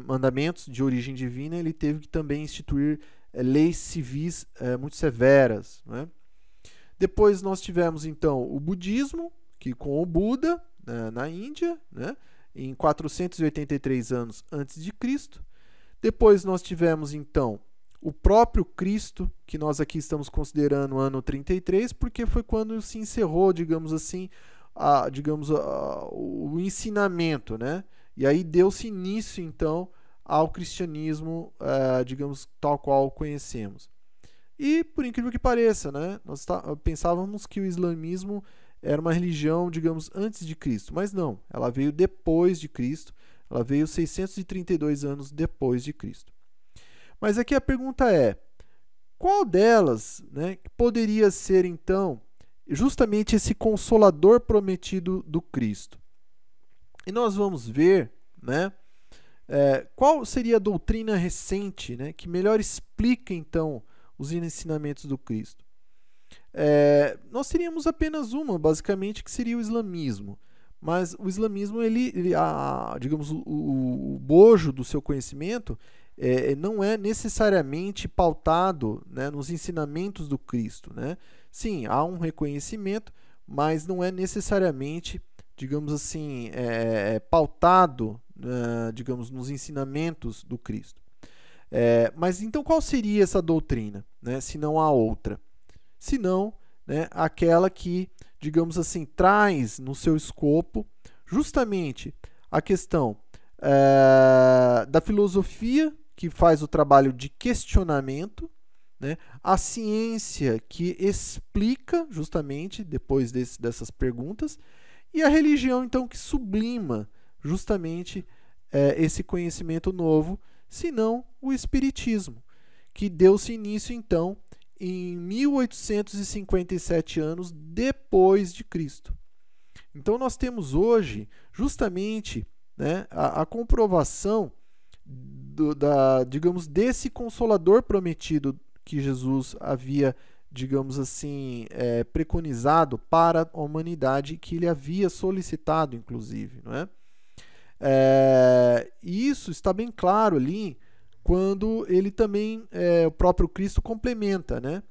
mandamentos de origem divina, ele teve que também instituir leis civis muito severas, né? Depois nós tivemos então o budismo, que com o Buda, na Índia, né, em 483 anos antes de Cristo. Depois nós tivemos então o próprio Cristo, que nós aqui estamos considerando o ano 33, porque foi quando se encerrou, digamos assim, o ensinamento, né? E aí deu-se início então ao cristianismo, digamos, tal qual o conhecemos. E, por incrível que pareça, né, nós pensávamos que o islamismo era uma religião, digamos, antes de Cristo, mas não, ela veio depois de Cristo, ela veio 632 anos depois de Cristo. Mas aqui a pergunta é, qual delas, né, poderia ser, então, justamente esse Consolador prometido do Cristo? E nós vamos ver, né, qual seria a doutrina recente, né, que melhor explica, então, os ensinamentos do Cristo. Nós teríamos apenas uma, basicamente, que seria o islamismo. Mas o islamismo, digamos, o bojo do seu conhecimento, não é necessariamente pautado, né, nos ensinamentos do Cristo, né? Sim, há um reconhecimento, mas não é necessariamente, digamos assim, pautado, digamos, nos ensinamentos do Cristo. Mas então qual seria essa doutrina, né, se não há outra? Se não, né, aquela que, digamos assim, traz no seu escopo justamente a questão da filosofia, que faz o trabalho de questionamento, né, a ciência, que explica justamente depois dessas perguntas, e a religião, então, que sublima justamente esse conhecimento novo, se não o Espiritismo, que deu-se início, então, em 1857 anos depois de Cristo. Então nós temos hoje justamente, né, a comprovação digamos, desse Consolador prometido que Jesus havia, digamos assim, preconizado para a humanidade, que ele havia solicitado, inclusive, não é? E isso está bem claro ali quando ele também, o próprio Cristo complementa, né?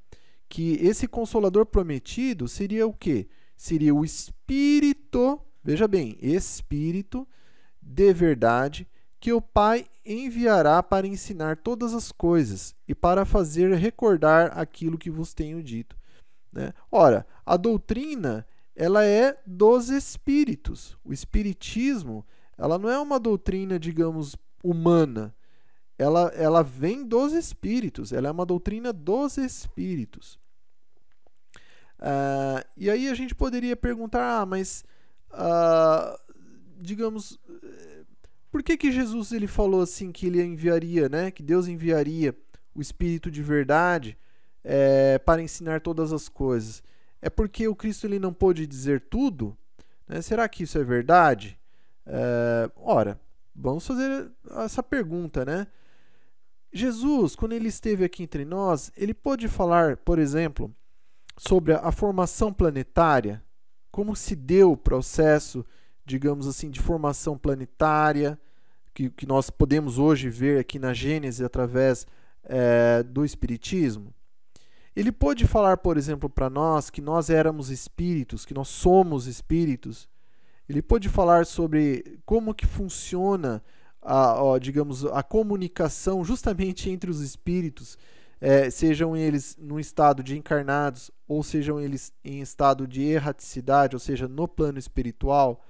Que esse Consolador prometido seria o quê? Seria o Espírito, veja bem, Espírito de verdade, que o Pai enviará para ensinar todas as coisas e para fazer recordar aquilo que vos tenho dito, né? Ora, a doutrina, ela é dos Espíritos. O Espiritismo, ela não é uma doutrina, digamos, humana. Ela vem dos Espíritos, ela é uma doutrina dos Espíritos. E aí a gente poderia perguntar, mas, digamos, por que Jesus ele falou assim que ele enviaria, né, que Deus enviaria o Espírito de verdade para ensinar todas as coisas? É porque o Cristo ele não pôde dizer tudo? Né? Será que isso é verdade? Ora, vamos fazer essa pergunta, né? Jesus, quando ele esteve aqui entre nós, ele pôde falar, por exemplo, sobre a formação planetária, como se deu o processo, digamos assim, de formação planetária, que nós podemos hoje ver aqui na Gênesis através do Espiritismo. Ele pôde falar, por exemplo, para nós que nós éramos espíritos, que nós somos espíritos. Ele pôde falar sobre como que funciona digamos, a comunicação justamente entre os espíritos, sejam eles no estado de encarnados ou sejam eles em estado de erraticidade, ou seja, no plano espiritual,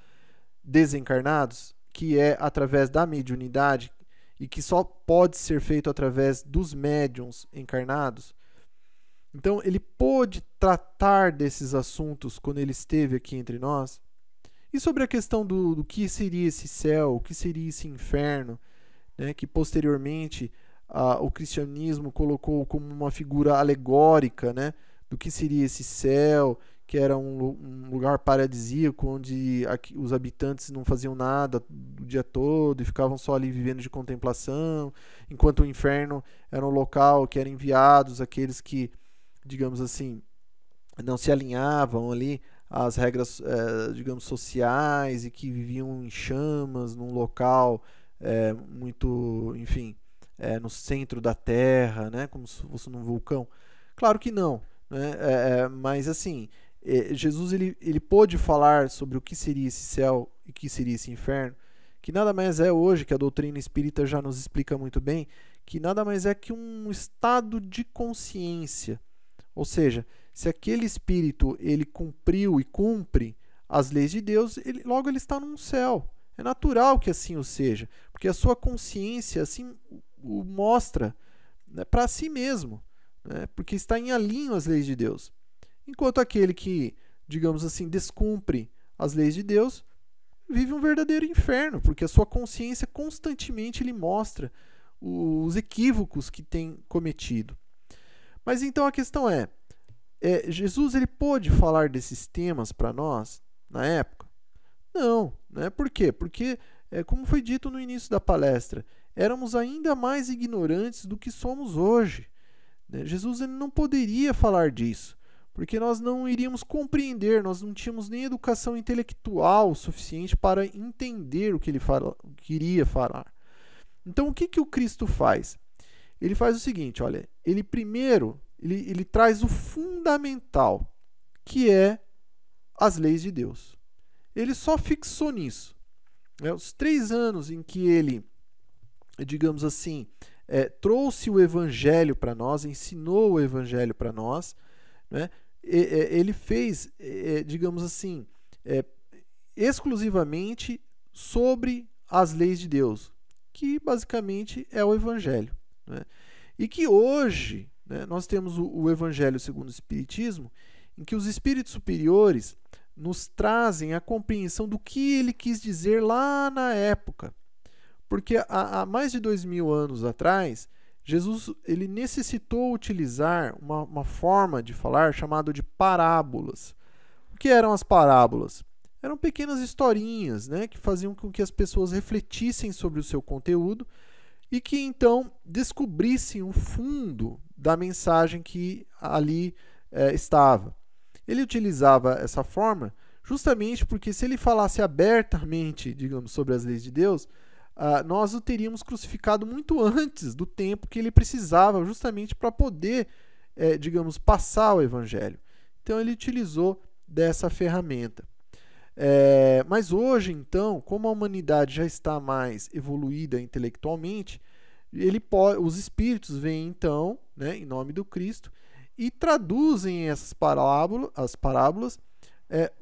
desencarnados, que é através da mediunidade e que só pode ser feito através dos médiuns encarnados. Então, ele pôde tratar desses assuntos quando ele esteve aqui entre nós. E sobre a questão do que seria esse céu, o que seria esse inferno, né, que posteriormente o cristianismo colocou como uma figura alegórica, né, do que seria esse céu, que era um lugar paradisíaco, onde os habitantes não faziam nada o dia todo e ficavam só ali vivendo de contemplação, enquanto o inferno era um local que eram enviados aqueles que, digamos assim, não se alinhavam ali às regras, digamos, sociais e que viviam em chamas num local muito, enfim, no centro da Terra, né, como se fosse num vulcão. Claro que não, né? Mas assim, Jesus ele pôde falar sobre o que seria esse céu e o que seria esse inferno, que nada mais é hoje, que a doutrina espírita já nos explica muito bem, que nada mais é que um estado de consciência. Ou seja, se aquele espírito ele cumpriu e cumpre as leis de Deus, logo ele está num céu. É natural que assim o seja, porque a sua consciência assim o mostra, né, para si mesmo, né, porque está em alinho às leis de Deus. Enquanto aquele que, digamos assim, descumpre as leis de Deus, vive um verdadeiro inferno, porque a sua consciência constantemente lhe mostra os equívocos que tem cometido. Mas então a questão Jesus ele pôde falar desses temas para nós na época? Não, né? Por quê? Porque, como foi dito no início da palestra, éramos ainda mais ignorantes do que somos hoje, né? Jesus ele não poderia falar disso, porque nós não iríamos compreender, nós não tínhamos nem educação intelectual suficiente para entender o que ele queria falar. Então, o que, que o Cristo faz? Ele faz o seguinte, olha, ele primeiro, ele traz o fundamental, que é as leis de Deus. Ele só fixou nisso. Os 3 anos em que ele, digamos assim, trouxe o Evangelho para nós, ensinou o Evangelho para nós, né? Ele fez, digamos assim, exclusivamente sobre as leis de Deus, que basicamente é o Evangelho, né? E que hoje, né, nós temos o Evangelho segundo o Espiritismo, em que os espíritos superiores nos trazem a compreensão do que ele quis dizer lá na época. Porque há mais de 2000 anos atrás, Jesus ele necessitou utilizar uma forma de falar chamada de parábolas. O que eram as parábolas? Eram pequenas historinhas, né, que faziam com que as pessoas refletissem sobre o seu conteúdo e que então descobrissem o fundo da mensagem que ali estava. Ele utilizava essa forma justamente porque se ele falasse abertamente, digamos, sobre as leis de Deus, nós o teríamos crucificado muito antes do tempo que ele precisava justamente para poder, digamos, passar o Evangelho. Então ele utilizou dessa ferramenta. Mas hoje, então, como a humanidade já está mais evoluída intelectualmente, os espíritos vêm, então, né, em nome do Cristo, e traduzem essas as parábolas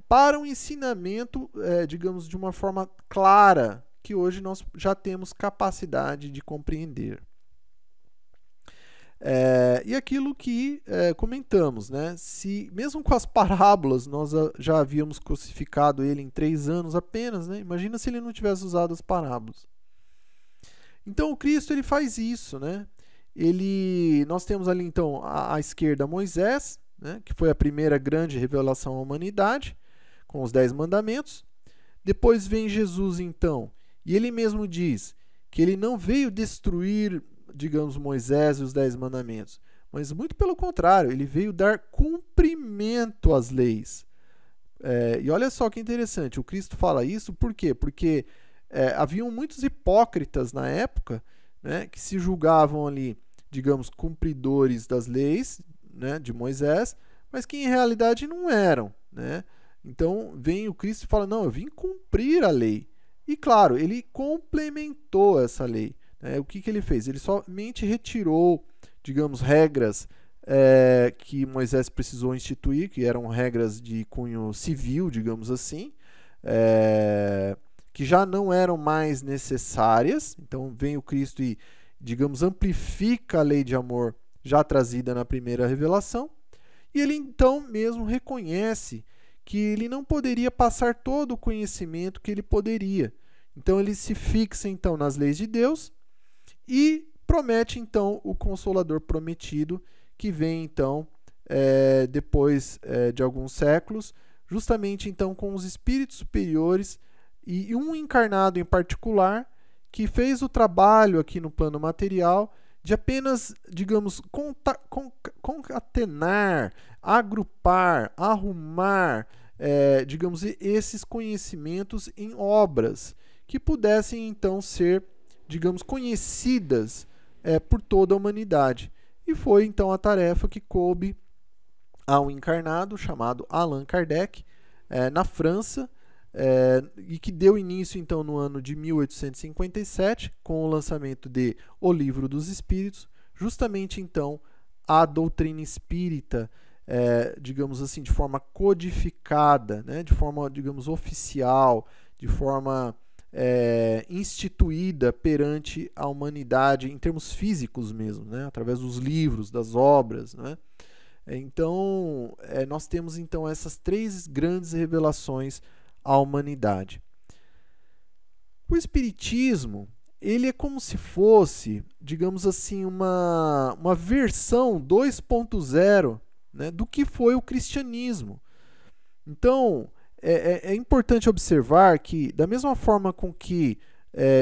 para um ensinamento, digamos, de uma forma clara, que hoje nós já temos capacidade de compreender. E aquilo que comentamos, né? Se mesmo com as parábolas nós já havíamos crucificado ele em 3 anos apenas, né? Imagina se ele não tivesse usado as parábolas. Então o Cristo ele faz isso, né? Nós temos ali então à esquerda Moisés, né? Que foi a primeira grande revelação à humanidade, com os 10 mandamentos. Depois vem Jesus então, e ele mesmo diz que ele não veio destruir, digamos, Moisés e os 10 mandamentos, mas muito pelo contrário, ele veio dar cumprimento às leis. E olha só que interessante, o Cristo fala isso por quê? Porque haviam muitos hipócritas na época, né, que se julgavam ali, digamos, cumpridores das leis, né, de Moisés, mas que em realidade não eram, né? Então vem o Cristo e fala, não, eu vim cumprir a lei. E claro, ele complementou essa lei. O que ele fez? Ele somente retirou, digamos, regras que Moisés precisou instituir, que eram regras de cunho civil, digamos assim, que já não eram mais necessárias. Então vem o Cristo e, digamos, amplifica a lei de amor já trazida na primeira revelação. E ele então mesmo reconhece que ele não poderia passar todo o conhecimento que ele poderia. Então ele se fixa então nas leis de Deus e promete então o Consolador prometido, que vem então depois de alguns séculos, justamente então com os espíritos superiores e um encarnado em particular que fez o trabalho aqui no plano material de apenas, digamos, concatenar, agrupar, arrumar, digamos, esses conhecimentos em obras que pudessem então ser, digamos, conhecidas por toda a humanidade. E foi então a tarefa que coube a um encarnado chamado Allan Kardec, na França, e que deu início então no ano de 1857 com o lançamento de O Livro dos Espíritos, justamente então a doutrina espírita, digamos assim, de forma codificada, né, de forma, digamos, oficial, de forma instituída perante a humanidade em termos físicos mesmo, né, através dos livros, das obras, né? Então nós temos então essas 3 grandes revelações à humanidade. O Espiritismo, ele é como se fosse, digamos assim, uma versão 2.0, né, do que foi o cristianismo. Então, é importante observar que, da mesma forma com que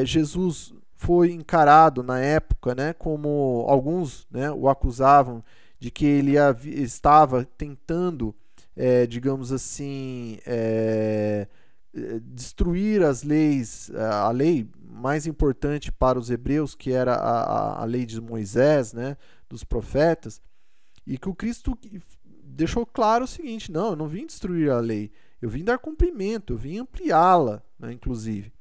Jesus foi encarado na época, né, como alguns, né, o acusavam de que ele estava tentando, digamos assim, destruir as leis, a lei mais importante para os hebreus, que era a lei de Moisés, né, dos profetas, e que o Cristo deixou claro o seguinte: não, eu não vim destruir a lei, eu vim dar cumprimento, eu vim ampliá-la, né, inclusive.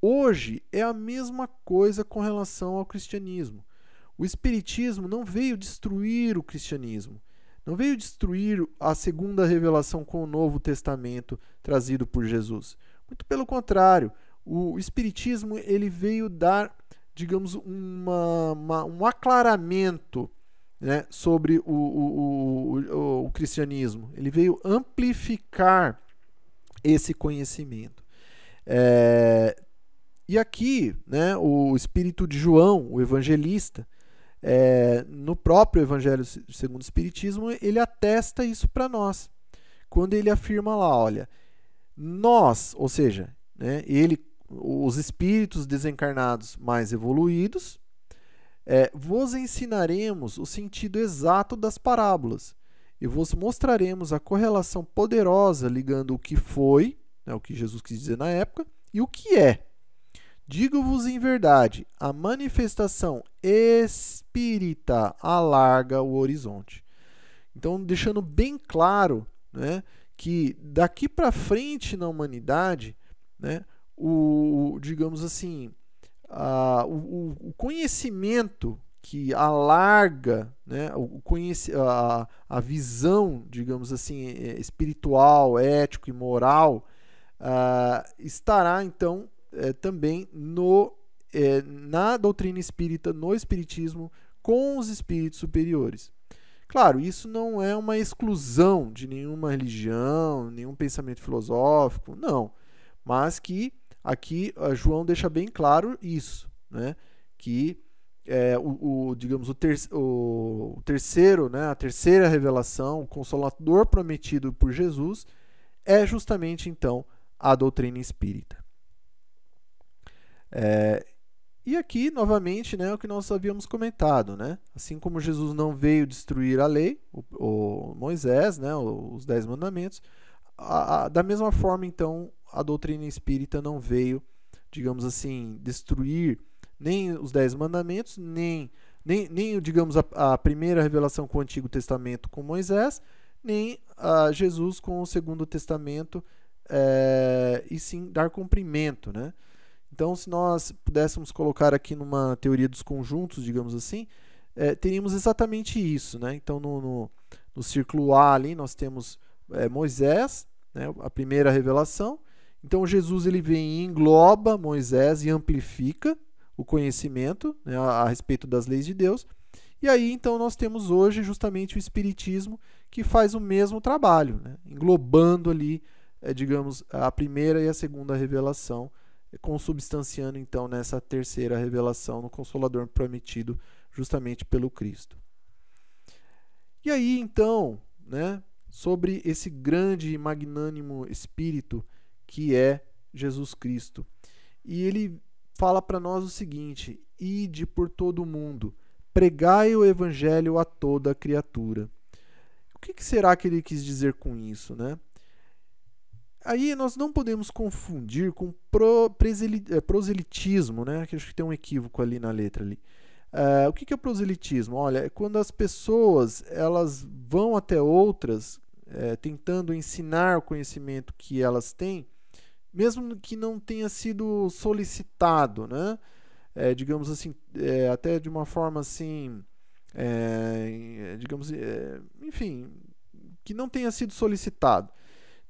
Hoje é a mesma coisa com relação ao cristianismo. O Espiritismo não veio destruir o cristianismo, não veio destruir a segunda revelação com o Novo Testamento trazido por Jesus. Muito pelo contrário, o Espiritismo ele veio dar, digamos, um aclaramento, né, sobre o cristianismo. Ele veio amplificar esse conhecimento. E aqui, né, o espírito de João, o evangelista, no próprio Evangelho segundo o Espiritismo, ele atesta isso para nós. Quando ele afirma lá, olha, nós, ou seja, né, os espíritos desencarnados mais evoluídos, vos ensinaremos o sentido exato das parábolas e vos mostraremos a correlação poderosa ligando o que foi, né, o que Jesus quis dizer na época, e o que é. Digo-vos em verdade, a manifestação espírita alarga o horizonte. Então, deixando bem claro, né, que daqui para frente na humanidade, né, digamos assim, o conhecimento que alarga, né, a visão, digamos assim, espiritual, ético e moral, estará então também na doutrina espírita, no espiritismo, com os espíritos superiores. Claro, isso não é uma exclusão de nenhuma religião, nenhum pensamento filosófico, não. Mas que aqui João deixa bem claro isso, né? Que digamos, o terceiro, né, a terceira revelação, o Consolador prometido por Jesus, é justamente então a doutrina espírita. E aqui, novamente, né, o que nós havíamos comentado, né? Assim como Jesus não veio destruir a lei, o Moisés, né, os 10 mandamentos, da mesma forma, então, a doutrina espírita não veio, digamos assim, destruir nem os 10 mandamentos, nem digamos, a primeira revelação com o Antigo Testamento com Moisés, nem Jesus com o Segundo Testamento, e sim dar cumprimento, né? Então, se nós pudéssemos colocar aqui numa teoria dos conjuntos, digamos assim, teríamos exatamente isso, né? Então, no círculo A ali, nós temos Moisés, né, a primeira revelação. Então, Jesus ele vem e engloba Moisés e amplifica o conhecimento, né, a respeito das leis de Deus. E aí, então, nós temos hoje justamente o Espiritismo que faz o mesmo trabalho, né, englobando ali, digamos, a primeira e a segunda revelação, consubstanciando então nessa terceira revelação no Consolador prometido justamente pelo Cristo. E aí então, né, sobre esse grande e magnânimo Espírito que é Jesus Cristo. E ele fala para nós o seguinte: ide por todo o mundo, pregai o Evangelho a toda criatura. O que será que ele quis dizer com isso, né? Aí nós não podemos confundir com proselitismo, né? Que acho que tem um equívoco ali na letra ali. O que é proselitismo? Olha, é quando as pessoas elas vão até outras tentando ensinar o conhecimento que elas têm, mesmo que não tenha sido solicitado, né? Digamos assim, até de uma forma assim, digamos, enfim, que não tenha sido solicitado.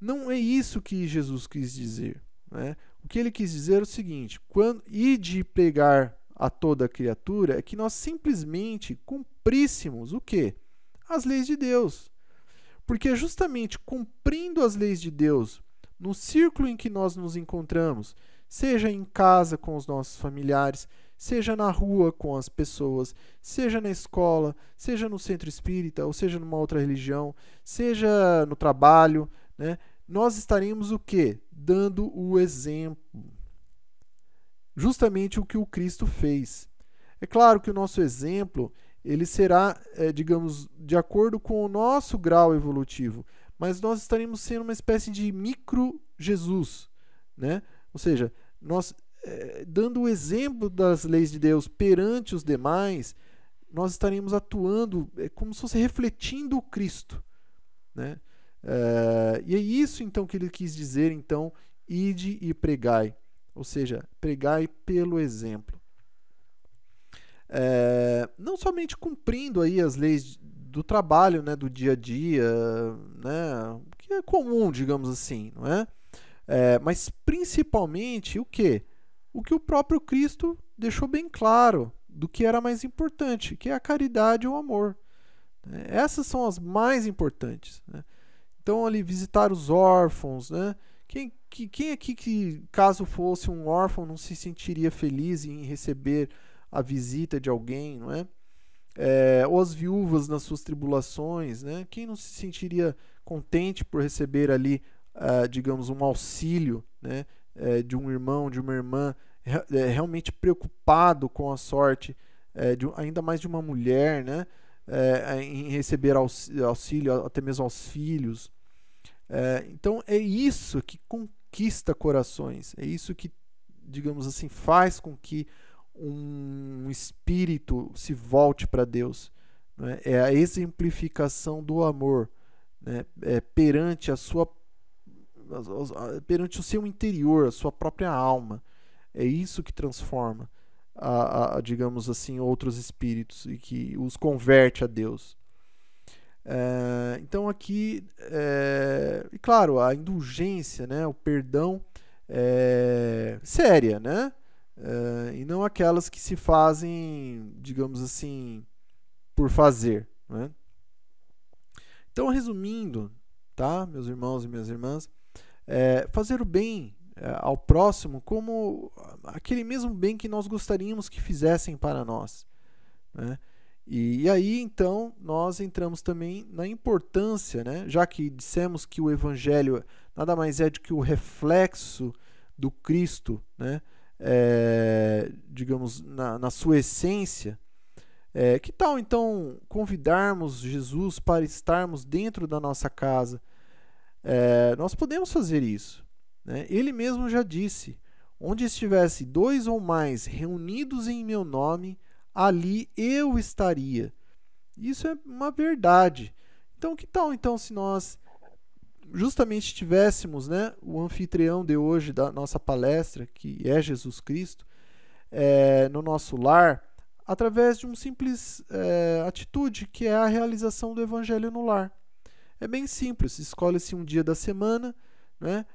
Não é isso que Jesus quis dizer, né? O que ele quis dizer é o seguinte: ide pregar a toda criatura, é que nós simplesmente cumpríssemos o quê? As leis de Deus. Porque é justamente cumprindo as leis de Deus no círculo em que nós nos encontramos, seja em casa com os nossos familiares, seja na rua com as pessoas, seja na escola, seja no centro espírita, ou seja numa outra religião, seja no trabalho, né? Nós estaremos o quê? Dando o exemplo. Justamente o que o Cristo fez. É claro que o nosso exemplo ele será, digamos, de acordo com o nosso grau evolutivo, mas nós estaremos sendo uma espécie de micro-Jesus, né? Ou seja, nós dando o exemplo das leis de Deus perante os demais, nós estaremos atuando como se fosse refletindo o Cristo, né? E é isso então que ele quis dizer, então, ide e pregai, ou seja, pregai pelo exemplo. Não somente cumprindo aí as leis do trabalho, né, do dia a dia, né, que é comum, digamos assim, não é? Mas principalmente o quê? O que o próprio Cristo deixou bem claro do que era mais importante, que é a caridade e o amor. Essas são as mais importantes, né? Então, ali, visitar os órfãos, né? Quem aqui que, caso fosse um órfão, não se sentiria feliz em receber a visita de alguém, não é? Ou as viúvas nas suas tribulações, né? Quem não se sentiria contente por receber ali, digamos, um auxílio, né? De um irmão, de uma irmã, realmente preocupado com a sorte, ainda mais de uma mulher, né? Em receber auxílio até mesmo aos filhos. Então é isso que conquista corações, é isso que, digamos assim, faz com que um espírito se volte para Deus, né? É a exemplificação do amor, né? Perante perante o seu interior, a sua própria alma. É isso que transforma, digamos assim, outros espíritos e que os converte a Deus. Então aqui, e claro, a indulgência, né, o perdão séria, né? E não aquelas que se fazem, digamos assim, por fazer, né? Então, resumindo, tá, meus irmãos e minhas irmãs, fazer o bem ao próximo como aquele mesmo bem que nós gostaríamos que fizessem para nós, né? E aí, então, nós entramos também na importância, né? Já que dissemos que o Evangelho nada mais é do que o reflexo do Cristo, né? Digamos, na sua essência, que tal, então, convidarmos Jesus para estarmos dentro da nossa casa? Nós podemos fazer isso, né? Ele mesmo já disse, onde estivesse 2 ou mais reunidos em meu nome, ali eu estaria. Isso é uma verdade. Então, que tal então se nós justamente tivéssemos, né, o anfitrião de hoje da nossa palestra, que é Jesus Cristo, no nosso lar, através de uma simples atitude, que é a realização do Evangelho no lar. É bem simples, escolhe-se um dia da semana, né,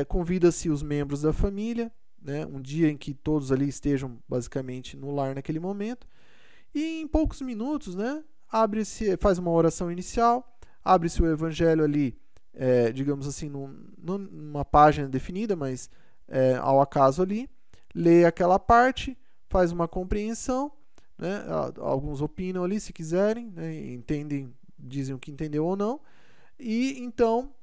convida-se os membros da família, né, um dia em que todos ali estejam basicamente no lar naquele momento, e em poucos minutos, né, faz uma oração inicial, abre-se o Evangelho ali, digamos assim, numa página definida, mas ao acaso ali, lê aquela parte, faz uma compreensão, né, alguns opinam ali se quiserem, né, entendem, dizem o que entendeu ou não, e então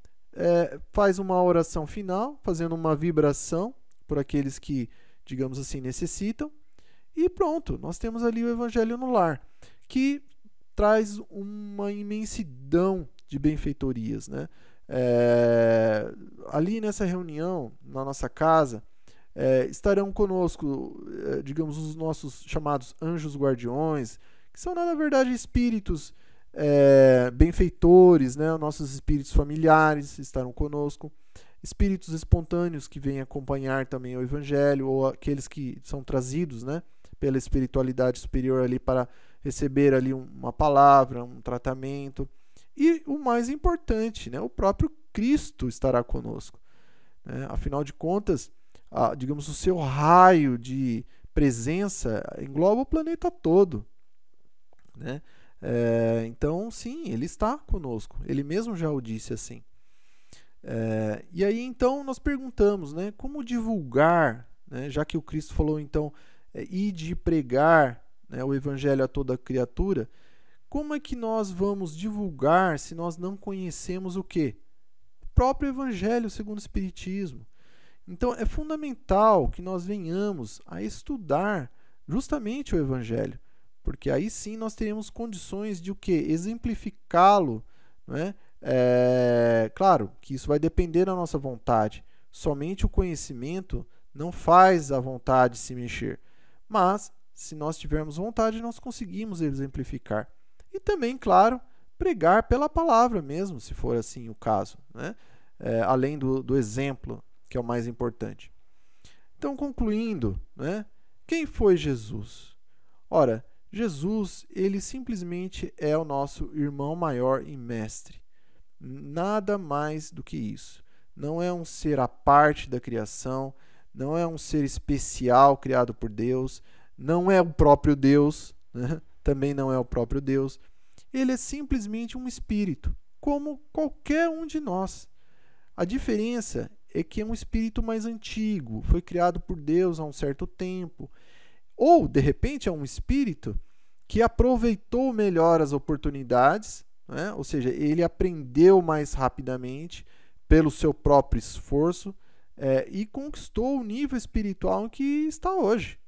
faz uma oração final, fazendo uma vibração por aqueles que, digamos assim, necessitam, e pronto, nós temos ali o Evangelho no lar, que traz uma imensidão de benfeitorias, né? Ali nessa reunião, na nossa casa, estarão conosco, digamos, os nossos chamados anjos guardiões, que são, na verdade, espíritos benfeitores, né? Nossos espíritos familiares estarão conosco, espíritos espontâneos que vêm acompanhar também o Evangelho, ou aqueles que são trazidos, né, pela espiritualidade superior ali para receber ali uma palavra, um tratamento. E o mais importante, né, o próprio Cristo estará conosco, né? Afinal de contas, digamos, o seu raio de presença engloba o planeta todo, né? Então, sim, ele está conosco. Ele mesmo já o disse assim. E aí, então, nós perguntamos, né, como divulgar, né, já que o Cristo falou, então, ide pregar, né, o Evangelho a toda criatura, como é que nós vamos divulgar se nós não conhecemos o quê? O próprio Evangelho segundo o Espiritismo. Então, é fundamental que nós venhamos a estudar justamente o Evangelho, porque aí sim nós teremos condições de o quê? Exemplificá-lo, né? Claro que isso vai depender da nossa vontade. Somente o conhecimento não faz a vontade se mexer. Mas, se nós tivermos vontade, nós conseguimos exemplificar. E também, claro, pregar pela palavra mesmo, se for assim o caso, né? Além do exemplo, que é o mais importante. Então, concluindo, né? Quem foi Jesus? Ora, Jesus, ele simplesmente é o nosso irmão maior e mestre. Nada mais do que isso. Não é um ser à parte da criação, não é um ser especial criado por Deus, não é o próprio Deus, né? Também não é o próprio Deus. Ele é simplesmente um espírito, como qualquer um de nós. A diferença é que é um espírito mais antigo, foi criado por Deus há um certo tempo. Ou, de repente, é um espírito que aproveitou melhor as oportunidades, né? Ou seja, ele aprendeu mais rapidamente pelo seu próprio esforço e conquistou o nível espiritual em que está hoje.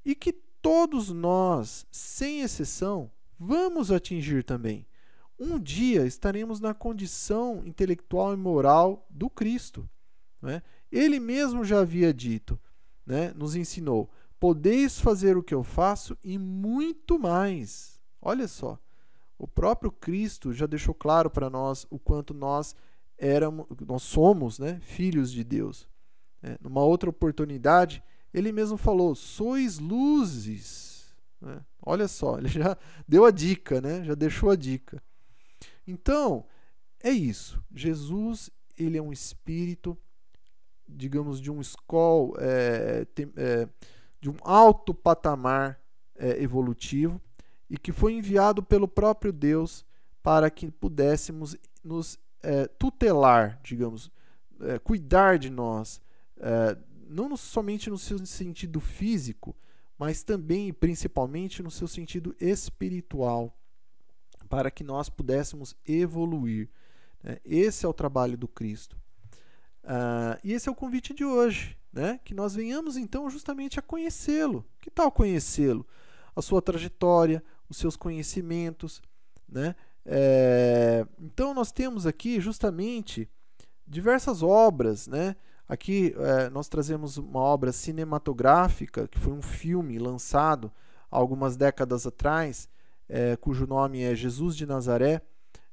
E que todos nós, sem exceção, vamos atingir também. Um dia estaremos na condição intelectual e moral do Cristo, né? Ele mesmo já havia dito, né? Nos ensinou: podeis fazer o que eu faço e muito mais. Olha só, o próprio Cristo já deixou claro para nós o quanto nós somos, né, filhos de Deus. Numa outra oportunidade, ele mesmo falou: sois luzes. Olha só, ele já deu a dica, né? Já deixou a dica. Então, é isso. Jesus, ele é um espírito, digamos, de um de um alto patamar evolutivo, e que foi enviado pelo próprio Deus para que pudéssemos nos tutelar, digamos, cuidar de nós, não somente no seu sentido físico, mas também e principalmente no seu sentido espiritual, para que nós pudéssemos evoluir. Esse é o trabalho do Cristo. E esse é o convite de hoje, né? Que nós venhamos então justamente a conhecê-lo. Que tal conhecê-lo? A sua trajetória, os seus conhecimentos, né? Então nós temos aqui justamente diversas obras, né? Aqui nós trazemos uma obra cinematográfica, que foi um filme lançado há algumas décadas atrás, cujo nome é Jesus de Nazaré.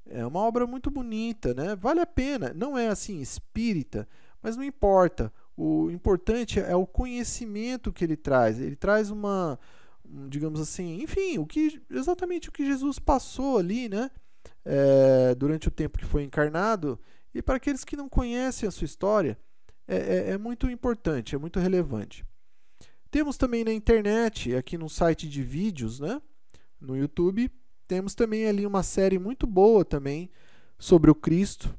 É uma obra muito bonita, né? Vale a pena. Não é assim espírita, mas não importa. O importante é o conhecimento que ele traz. Ele traz digamos assim, enfim, exatamente o que Jesus passou ali, né? Durante o tempo que foi encarnado. E para aqueles que não conhecem a sua história, é muito importante, é muito relevante. Temos também na internet, aqui no site de vídeos, né? No YouTube, temos também ali uma série muito boa também sobre o Cristo,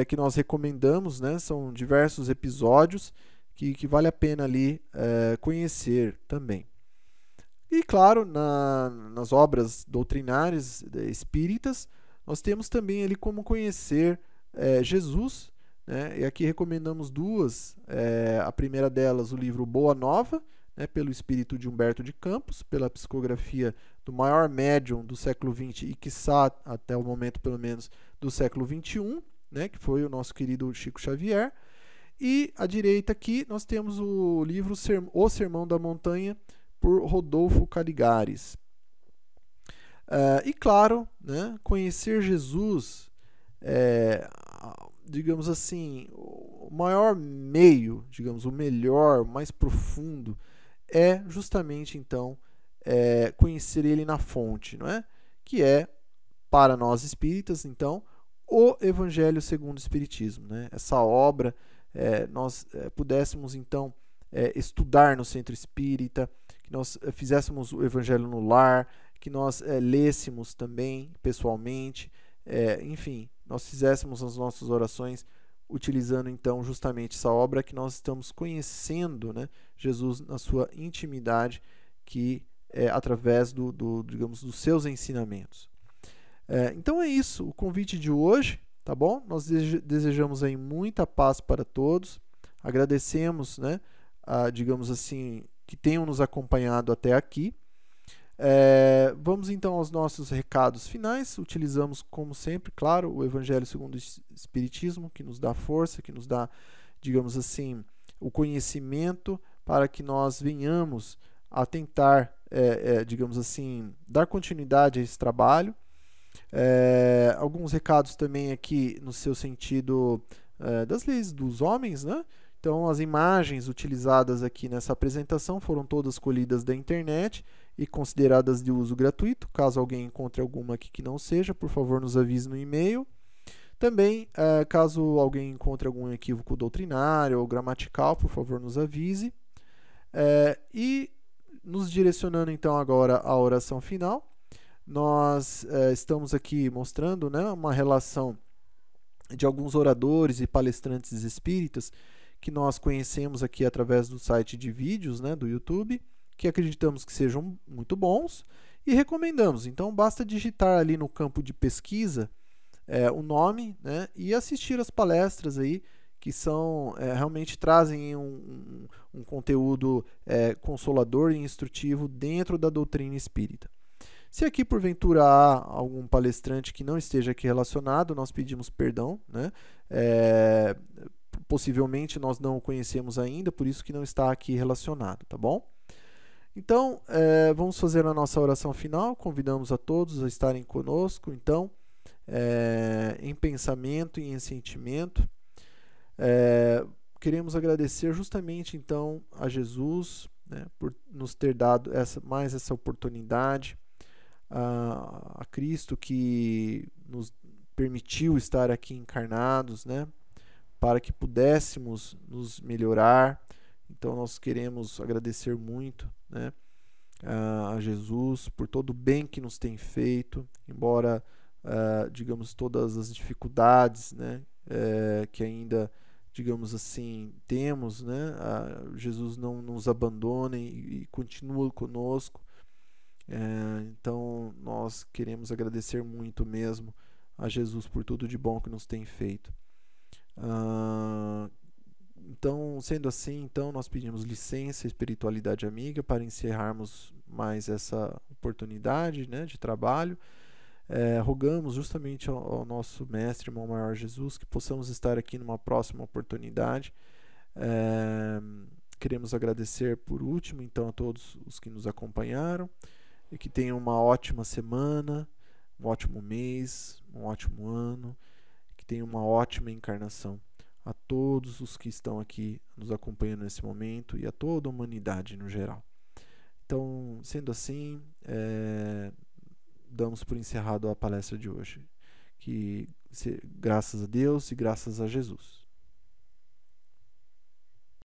que nós recomendamos, né? São diversos episódios que vale a pena ali conhecer também. E claro, nas obras doutrinárias espíritas, nós temos também ali como conhecer Jesus, né? E aqui recomendamos duas. A primeira delas, o livro Boa Nova, né, pelo espírito de Humberto de Campos, pela psicografia do maior médium do século XX e, quiçá, até o momento, pelo menos, do século XXI, né, que foi o nosso querido Chico Xavier. E à direita aqui nós temos o livro O Sermão da Montanha, por Rodolfo Caligares. E claro, né, conhecer Jesus, digamos assim, o maior meio, digamos, o melhor, o mais profundo, é justamente então conhecer ele na fonte, não é? Que é, para nós espíritas, então, o Evangelho segundo o Espiritismo, né? Essa obra nós pudéssemos então estudar no centro espírita, que nós fizéssemos o Evangelho no lar, que nós lêssemos também pessoalmente, enfim, nós fizéssemos as nossas orações utilizando então justamente essa obra, que nós estamos conhecendo, né, Jesus na sua intimidade, que é através digamos, dos seus ensinamentos. Então é isso, o convite de hoje, tá bom? Nós desejamos aí muita paz para todos, agradecemos, né, digamos assim, que tenham nos acompanhado até aqui. Vamos então aos nossos recados finais. Utilizamos, como sempre, claro, o Evangelho segundo o Espiritismo, que nos dá força, que nos dá, digamos assim, o conhecimento para que nós venhamos a tentar, digamos assim, dar continuidade a esse trabalho. Alguns recados também aqui no seu sentido das leis dos homens, né? Então, as imagens utilizadas aqui nessa apresentação foram todas colhidas da internet e consideradas de uso gratuito. Caso alguém encontre alguma aqui que não seja, por favor, nos avise no e-mail. Também, caso alguém encontre algum equívoco doutrinário ou gramatical, por favor, nos avise. E nos direcionando então agora à oração final, nós estamos aqui mostrando, né, uma relação de alguns oradores e palestrantes espíritas que nós conhecemos aqui através do site de vídeos, né, do YouTube, que acreditamos que sejam muito bons e recomendamos. Então, basta digitar ali no campo de pesquisa o nome, né, e assistir as palestras aí, que são realmente trazem um conteúdo consolador e instrutivo dentro da doutrina espírita. Se aqui porventura há algum palestrante que não esteja aqui relacionado, nós pedimos perdão, né? Possivelmente nós não o conhecemos ainda, por isso que não está aqui relacionado, tá bom? Então, vamos fazer a nossa oração final, convidamos a todos a estarem conosco, então, em pensamento e em sentimento. Queremos agradecer justamente, então, a Jesus, né, por nos ter dado mais essa oportunidade, a Cristo que nos permitiu estar aqui encarnados, né, para que pudéssemos nos melhorar. Então nós queremos agradecer muito, né, a Jesus por todo o bem que nos tem feito, embora digamos todas as dificuldades, né, que ainda, digamos assim, temos, né, Jesus não nos abandona e continua conosco. Então nós queremos agradecer muito mesmo a Jesus por tudo de bom que nos tem feito. Então, sendo assim, então nós pedimos licença, espiritualidade amiga, para encerrarmos mais essa oportunidade, né, de trabalho. Rogamos justamente ao nosso mestre, irmão maior Jesus, que possamos estar aqui numa próxima oportunidade. Queremos agradecer por último então a todos os que nos acompanharam e que tenham uma ótima semana, um ótimo mês, um ótimo ano, que tenham uma ótima encarnação a todos os que estão aqui nos acompanhando nesse momento e a toda a humanidade no geral. Então, sendo assim, damos por encerrado a palestra de hoje. Que graças a Deus e graças a Jesus.